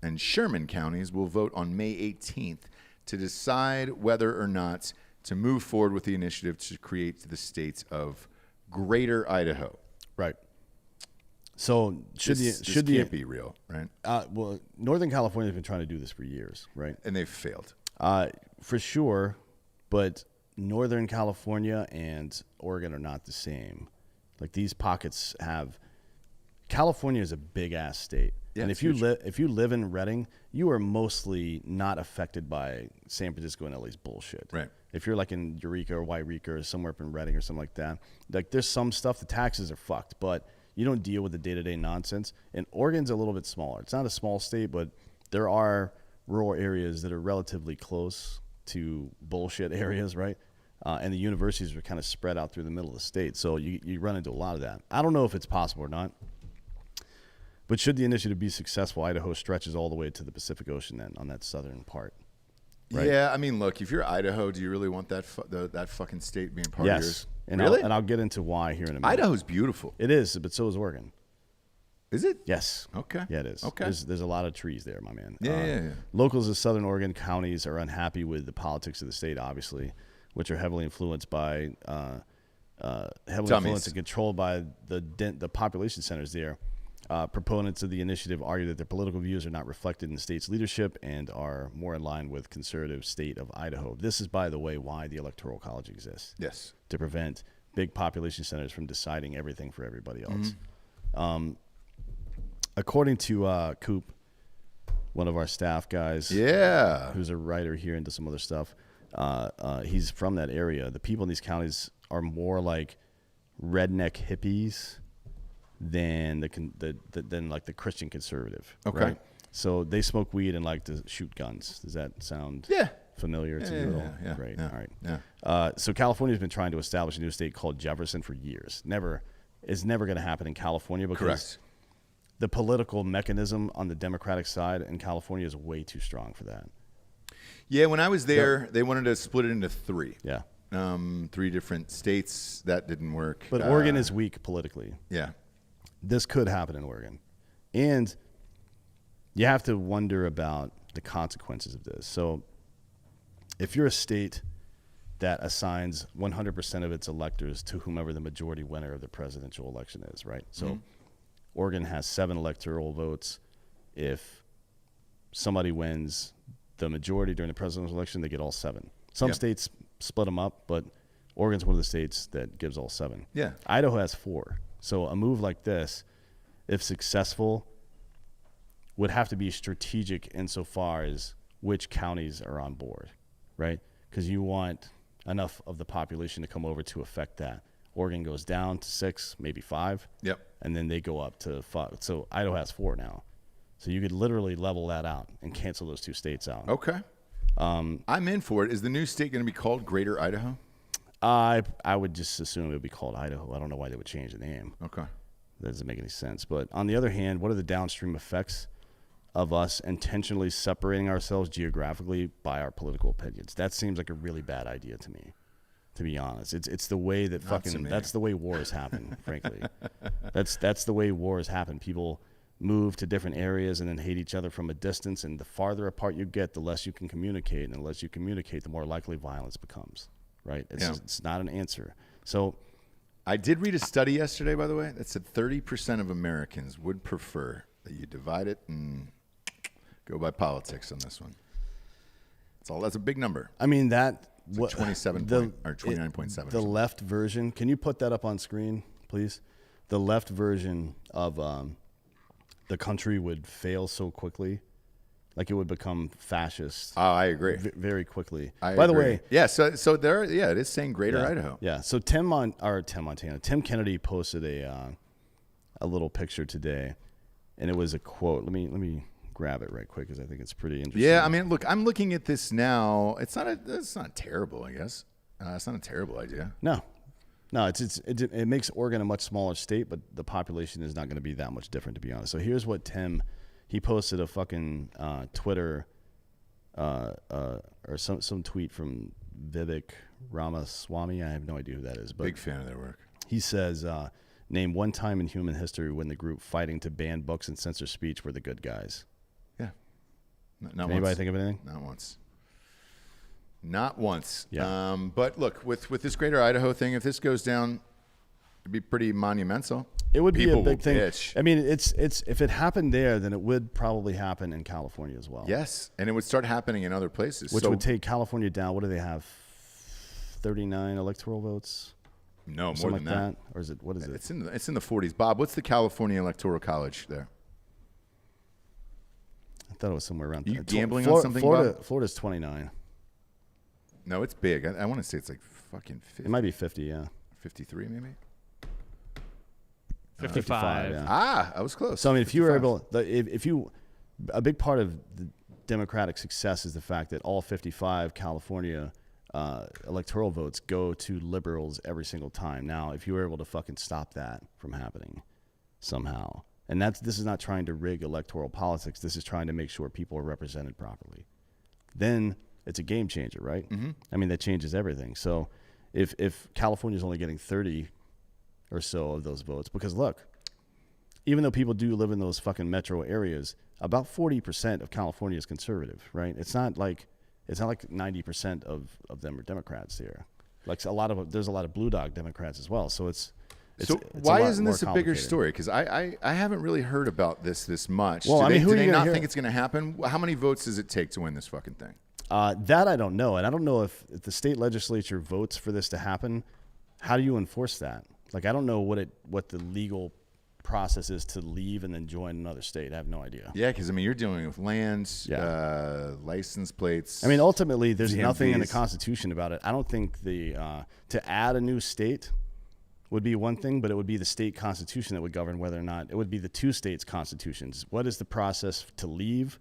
and Sherman counties will vote on May 18th to decide whether or not to move forward with the initiative to create the state of Greater Idaho. Right. So This can't be real, right? well, Northern California has been trying to do this for years, right? And they've failed. For sure, but Northern California and Oregon are not the same. Like these pockets have. California is a big ass state, Yeah, and it's if you live in Redding, you are mostly not affected by San Francisco and LA's bullshit. Right. If you're like in Eureka or Wairika or somewhere up in Redding or something like that, like there's some stuff. The taxes are fucked, but you don't deal with the day-to-day nonsense. And Oregon's a little bit smaller. It's not a small state, but there are rural areas that are relatively close to bullshit areas, right? And the universities are kind of spread out through the middle of the state. So you run into a lot of that. I don't know if it's possible or not. But should the initiative be successful, Idaho stretches all the way to the Pacific Ocean then on that southern part. Right? Yeah, I mean, look, if you're Idaho, do you really want that that fucking state being part of yours? Yes. And Really? I'll get into why here in a minute. Idaho's beautiful. It is, but so is Oregon. Is it? Yes. Okay. Yeah, it is. Okay. There's a lot of trees there, my man. Yeah. Locals of southern Oregon counties are unhappy with the politics of the state, obviously, which are heavily influenced by and controlled by the population centers there. Proponents of the initiative argue that their political views are not reflected in the state's leadership and are more in line with conservative state of Idaho. This is, by the way, why the Electoral College exists. Yes. To prevent big population centers from deciding everything for everybody else. According to Coop, one of our staff guys, who's a writer here and does some other stuff, he's from that area. The people in these counties are more like redneck hippies than than like the Christian conservative. Okay. Right? So they smoke weed and like to shoot guns. Does that sound familiar to you at all? Yeah. Great. Yeah. All right. Yeah. So California's been trying to establish a new state called Jefferson for years. It's never going to happen in California because Correct. the political mechanism on the Democratic side in California is way too strong for that. Yeah, when I was there, they wanted to split it into 3. Yeah. 3 different states. That didn't work. But Oregon is weak politically. Yeah. This could happen in Oregon. And you have to wonder about the consequences of this. So if you're a state that assigns 100% of its electors to whomever the majority winner of the presidential election is, right? So Oregon has 7 electoral votes. If somebody wins the majority during the presidential election, they get all 7. Some states split them up, but Oregon's one of the states that gives all 7. Yeah. Idaho has 4. So a move like this, if successful, would have to be strategic insofar as which counties are on board, right? Because you want enough of the population to come over to affect that. Oregon goes down to 6, maybe 5. Yep. And then they go up to 5. So Idaho has 4 now. So you could literally level that out and cancel those 2 states out. Okay. I'm in for it. Is the new state going to be called Greater Idaho? I would just assume it would be called Idaho. I don't know why they would change the name. Okay. That doesn't make any sense. But on the other hand, what are the downstream effects of us intentionally separating ourselves geographically by our political opinions? That seems like a really bad idea to me, to be honest. It's the way that that's the way wars happen, frankly. That's the way wars happen. People move to different areas and then hate each other from a distance, and the farther apart you get, the less you can communicate, and the less you communicate, the more likely violence becomes, right? It's not an answer. So I did read a study yesterday, by the way, that said 30% of Americans would prefer that you divide it and go by politics on this one. That's a big number. I mean, It's like 29.7. The left version, can you put that up on screen, please? The left version of the country would fail so quickly, like it would become fascist. Oh, I agree. Very quickly. By the way, so there, it is saying Greater Idaho. Yeah. So Tim Kennedy posted a little picture today, and it was a quote. Let me grab it right quick because I think it's pretty interesting. Yeah, I mean, look, I'm looking at this now. It's not terrible, I guess. It's not a terrible idea. No, it makes Oregon a much smaller state, but the population is not going to be that much different, to be honest. So here's what he posted a fucking Twitter or some tweet from Vivek Ramaswamy. I have no idea who that is, but big fan of their work. He says, name one time in human history when the group fighting to ban books and censor speech were the good guys. Yeah. Not anybody think of anything? Not once. Yeah. But look, with this Greater Idaho thing, if this goes down, it'd be pretty monumental. It would be a big thing. Bitch. I mean, it's if it happened there, then it would probably happen in California as well. Yes, and it would start happening in other places. Which would take California down. What do they have? 39 electoral votes? No, Something more than like that. Or is it? What is it? It's in the 40s. Bob, what's the California Electoral College there? I thought it was somewhere around. You gambling on something, Bob? Florida's 29. No, it's big. I want to say it's like fucking 50. It might be 50. Yeah. 53 maybe. 55. Yeah. I was close. So I mean, if you were 55. a big part of the Democratic success is the fact that all 55 California electoral votes go to liberals every single time. Now, if you were able to fucking stop that from happening somehow, and this is not trying to rig electoral politics. This is trying to make sure people are represented properly. Then it's a game changer, right? Mm-hmm. I mean, that changes everything. So if California is only getting 30 or so of those votes, because look, even though people do live in those fucking metro areas, about 40% of California is conservative, right? It's not like 90% of them are Democrats here. Like there's a lot of blue dog Democrats as well. So it's why isn't this a bigger story? Because I haven't really heard about this much. Well, do they not think it's going to happen? How many votes does it take to win this fucking thing? That I don't know, and I don't know if the state legislature votes for this to happen. how do you enforce that? Like, I don't know what the legal process is to leave and then join another state. I have no idea. Yeah, because I mean, you're dealing with lands, license plates. I mean, ultimately, there's DMVs. nothing in the Constitution about it. I don't think to add a new state would be one thing, but it would be the state constitution that would govern whether or not it would be the two states' constitutions. What is the process to leave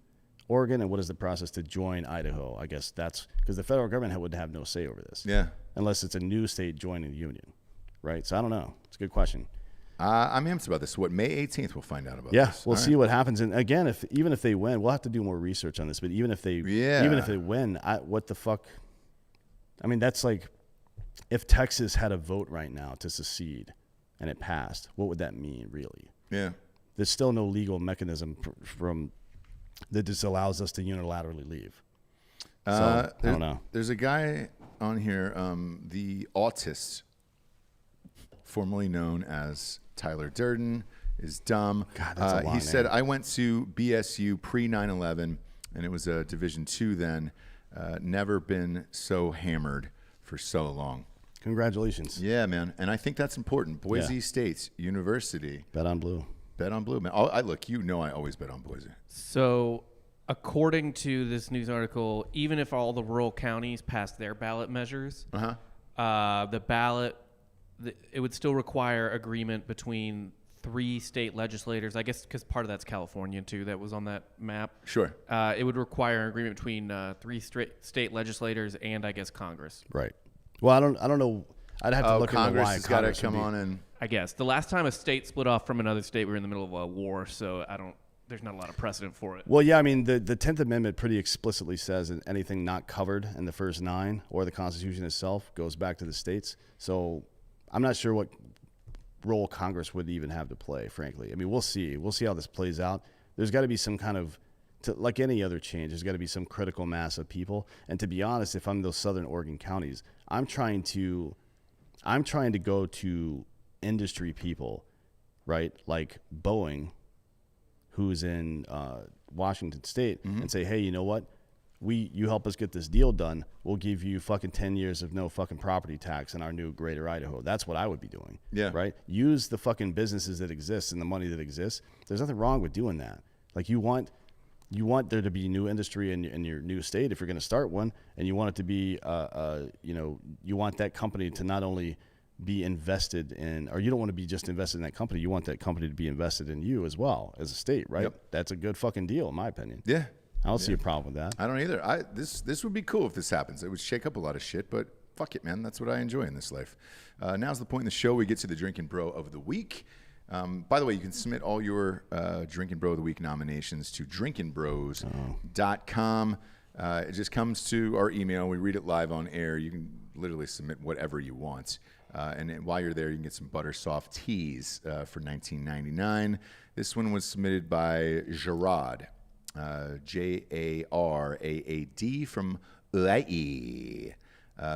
Oregon, and what is the process to join Idaho? I guess that's because the federal government would have no say over this. Yeah. Unless it's a new state joining the union, right? So I don't know. It's a good question. I'm amped about this. What, May 18th, we'll find out about Yeah, this. we'll All see right. what happens. And again, even if they win, we'll have to do more research on this. But even if they win, what the fuck? I mean, that's like if Texas had a vote right now to secede and it passed, what would that mean, really? Yeah. There's still no legal mechanism from that just allows us to unilaterally leave. So, I don't know. There's a guy on here, the autist, formerly known as Tyler Durden, is dumb. God, that's a long he said, name. I went to BSU pre 9/11, and it was a Division II then. Never been so hammered for so long. Congratulations. Yeah, man. And I think that's important. Boise Yeah. State University. Bet on blue. Bet on blue, man. I look, I always bet on Boise. So, according to this news article, even if all the rural counties passed their ballot measures, the ballot, it would still require agreement between 3 state legislators. I guess because part of that's California too. That was on that map. Sure. It would require an agreement between 3 state legislators and I guess Congress. Right. Well, I don't know. I'd have to look into Congress why has got to Congress would come be- on and. I guess the last time a state split off from another state, we were in the middle of a war, so there's not a lot of precedent for it. Well, yeah, I mean, the 10th Amendment pretty explicitly says that anything not covered in the first 9 or the Constitution itself goes back to the states. So I'm not sure what role Congress would even have to play, frankly. I mean, we'll see. We'll see how this plays out. There's got to be some kind of, like any other change, there's got to be some critical mass of people. And to be honest, if I'm those southern Oregon counties, I'm trying to go to industry people, right, like Boeing, who's in Washington State, and say, hey, you know what? You help us get this deal done, we'll give you fucking 10 years of no fucking property tax in our new greater Idaho. That's what I would be doing. Yeah. Right? Use the fucking businesses that exist and the money that exists. There's nothing wrong with doing that. Like, you want there to be new industry in your new state if you're going to start one, and you want it to be, you want that company to not only be invested in, or you don't want to be just invested in that company. You want that company to be invested in you as well as a state, right? Yep. That's a good fucking deal, in my opinion. Yeah. I don't see a problem with that. I don't either. This would be cool if this happens. It would shake up a lot of shit, but fuck it, man. That's what I enjoy in this life. Now's the point in the show we get to the Drinkin' Bro of the Week. By the way, you can submit all your Drinkin' Bro of the Week nominations to drinkinbros.com. It just comes to our email. We read it live on air. You can literally submit whatever you want. And while you're there, you can get some butter soft teas for $19.99. This one was submitted by Gerard, Jaraad from Hawaii,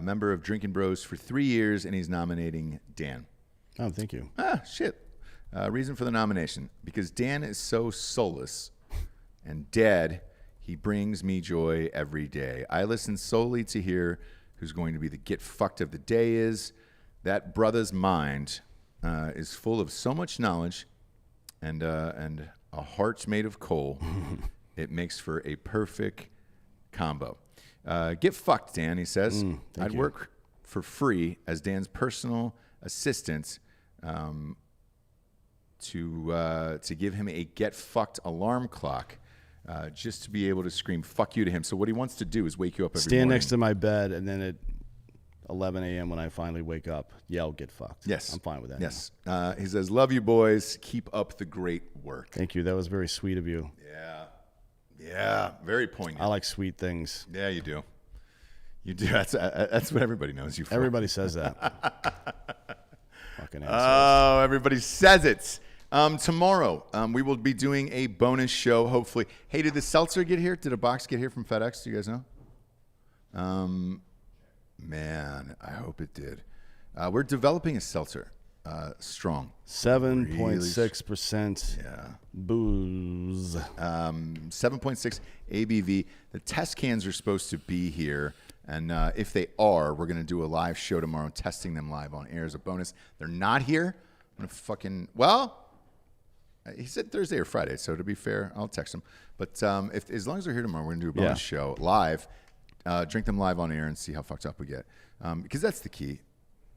member of Drinkin' Bros for 3 years, and he's nominating Dan. Oh, thank you. Shit. Reason for the nomination: because Dan is so soulless and dead, he brings me joy every day. I listen solely to hear who's going to be the get fucked of the day is. That brother's mind is full of so much knowledge and a heart made of coal. It makes for a perfect combo. Get fucked, Dan, he says. I'd work for free as Dan's personal assistant to give him a get fucked alarm clock just to be able to scream fuck you to him. So what he wants to do is wake you up every Stand morning. next to my bed, and then at 11 a.m. when I finally wake up, yell, get fucked. Yes. I'm fine with that. Yes. He says, love you, boys. Keep up the great work. Thank you. That was very sweet of you. Yeah. Yeah. Very poignant. I like sweet things. Yeah, you do. You do. That's what everybody knows you for. Everybody says that. Fucking assholes. Oh, everybody says it. Tomorrow, we will be doing a bonus show, hopefully. Hey, did the seltzer get here? Did a box get here from FedEx? Do you guys know? Man, I hope it did. We're developing a seltzer. Strong. 7.6% Yeah. booze. 7.6 ABV. The test cans are supposed to be here And if they are, we're going to do a live show tomorrow, testing them live on air as a bonus. They're not here. I'm going to he said Thursday or Friday, so to be fair, I'll text them. But as long as they're here tomorrow, we're going to do a bonus show live, drink them live on air and see how fucked up we get. Because that's the key.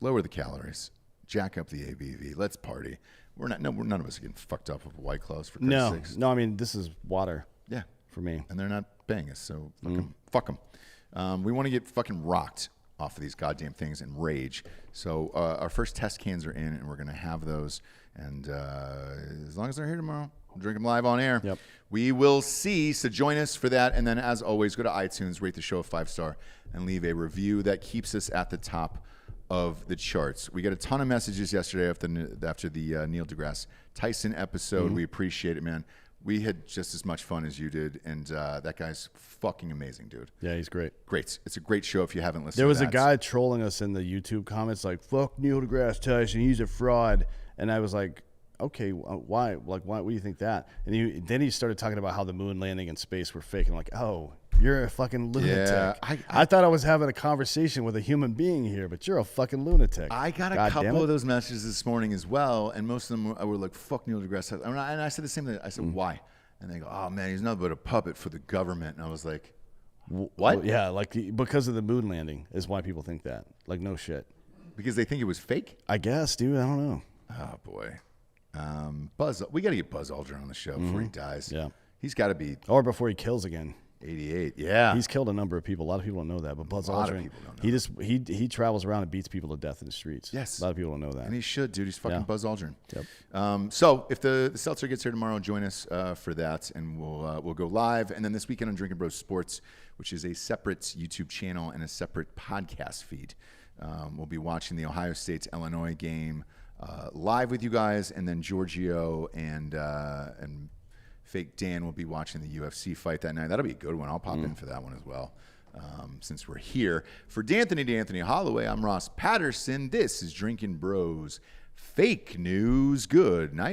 Lower the calories. Jack up the ABV. Let's party. None of us are getting fucked up with White Claws for Christ's sakes. No, I mean, this is water. Yeah. For me. And they're not paying us, so fuck them. We want to get fucking rocked off of these goddamn things and rage. So our first test cans are in, and we're going to have those. And as long as they're here tomorrow, we'll drink them live on air. Yep. We will see. So join us for that. And then, as always, go to iTunes, rate the show a 5-star, and leave a review. That keeps us at the top of the charts. We got a ton of messages yesterday after the Neil deGrasse Tyson episode. We appreciate it, man. We had just as much fun as you did, and that guy's fucking amazing, dude. Yeah, he's great. Great. It's a great show if you haven't listened There was to a that. guy trolling us in the YouTube comments like, fuck Neil deGrasse Tyson, he's a fraud. And I was like, okay, why? Like, why? What do you think that? And then he started talking about how the moon landing and space were fake. And I'm like, oh, you're a fucking lunatic. Yeah, I thought I was having a conversation with a human being here, but you're a fucking lunatic. I got a couple of those messages this morning as well, and most of them were like, fuck Neil deGrasse Tyson. And I said the same thing. I said, why? And they go, oh, man, he's nothing but a puppet for the government. And I was like, what? Well, yeah, because of the moon landing is why people think that. Like, no shit. Because they think it was fake? I guess, dude. I don't know. Oh, boy. We got to get Buzz Aldrin on the show before he dies. Yeah. He's got to be Or before he kills again. 88. Yeah. He's killed a number of people. A lot of people don't know that. But Buzz Aldrin, he travels around and beats people to death in the streets. Yes. A lot of people don't know that. And he should, dude. He's fucking Buzz Aldrin. Yep. So if the Seltzer gets here tomorrow, join us for that, and we'll go live. And then this weekend on Drinkin' Bros Sports, which is a separate YouTube channel and a separate podcast feed, we'll be watching the Ohio State-Illinois game live with you guys, and then Giorgio and Fake Dan will be watching the UFC fight that night. That'll be a good one. I'll pop in for that one as well, since we're here. For D'Anthony Hollaway, I'm Ross Patterson. This is Drinkin' Bros Fake News. Good night.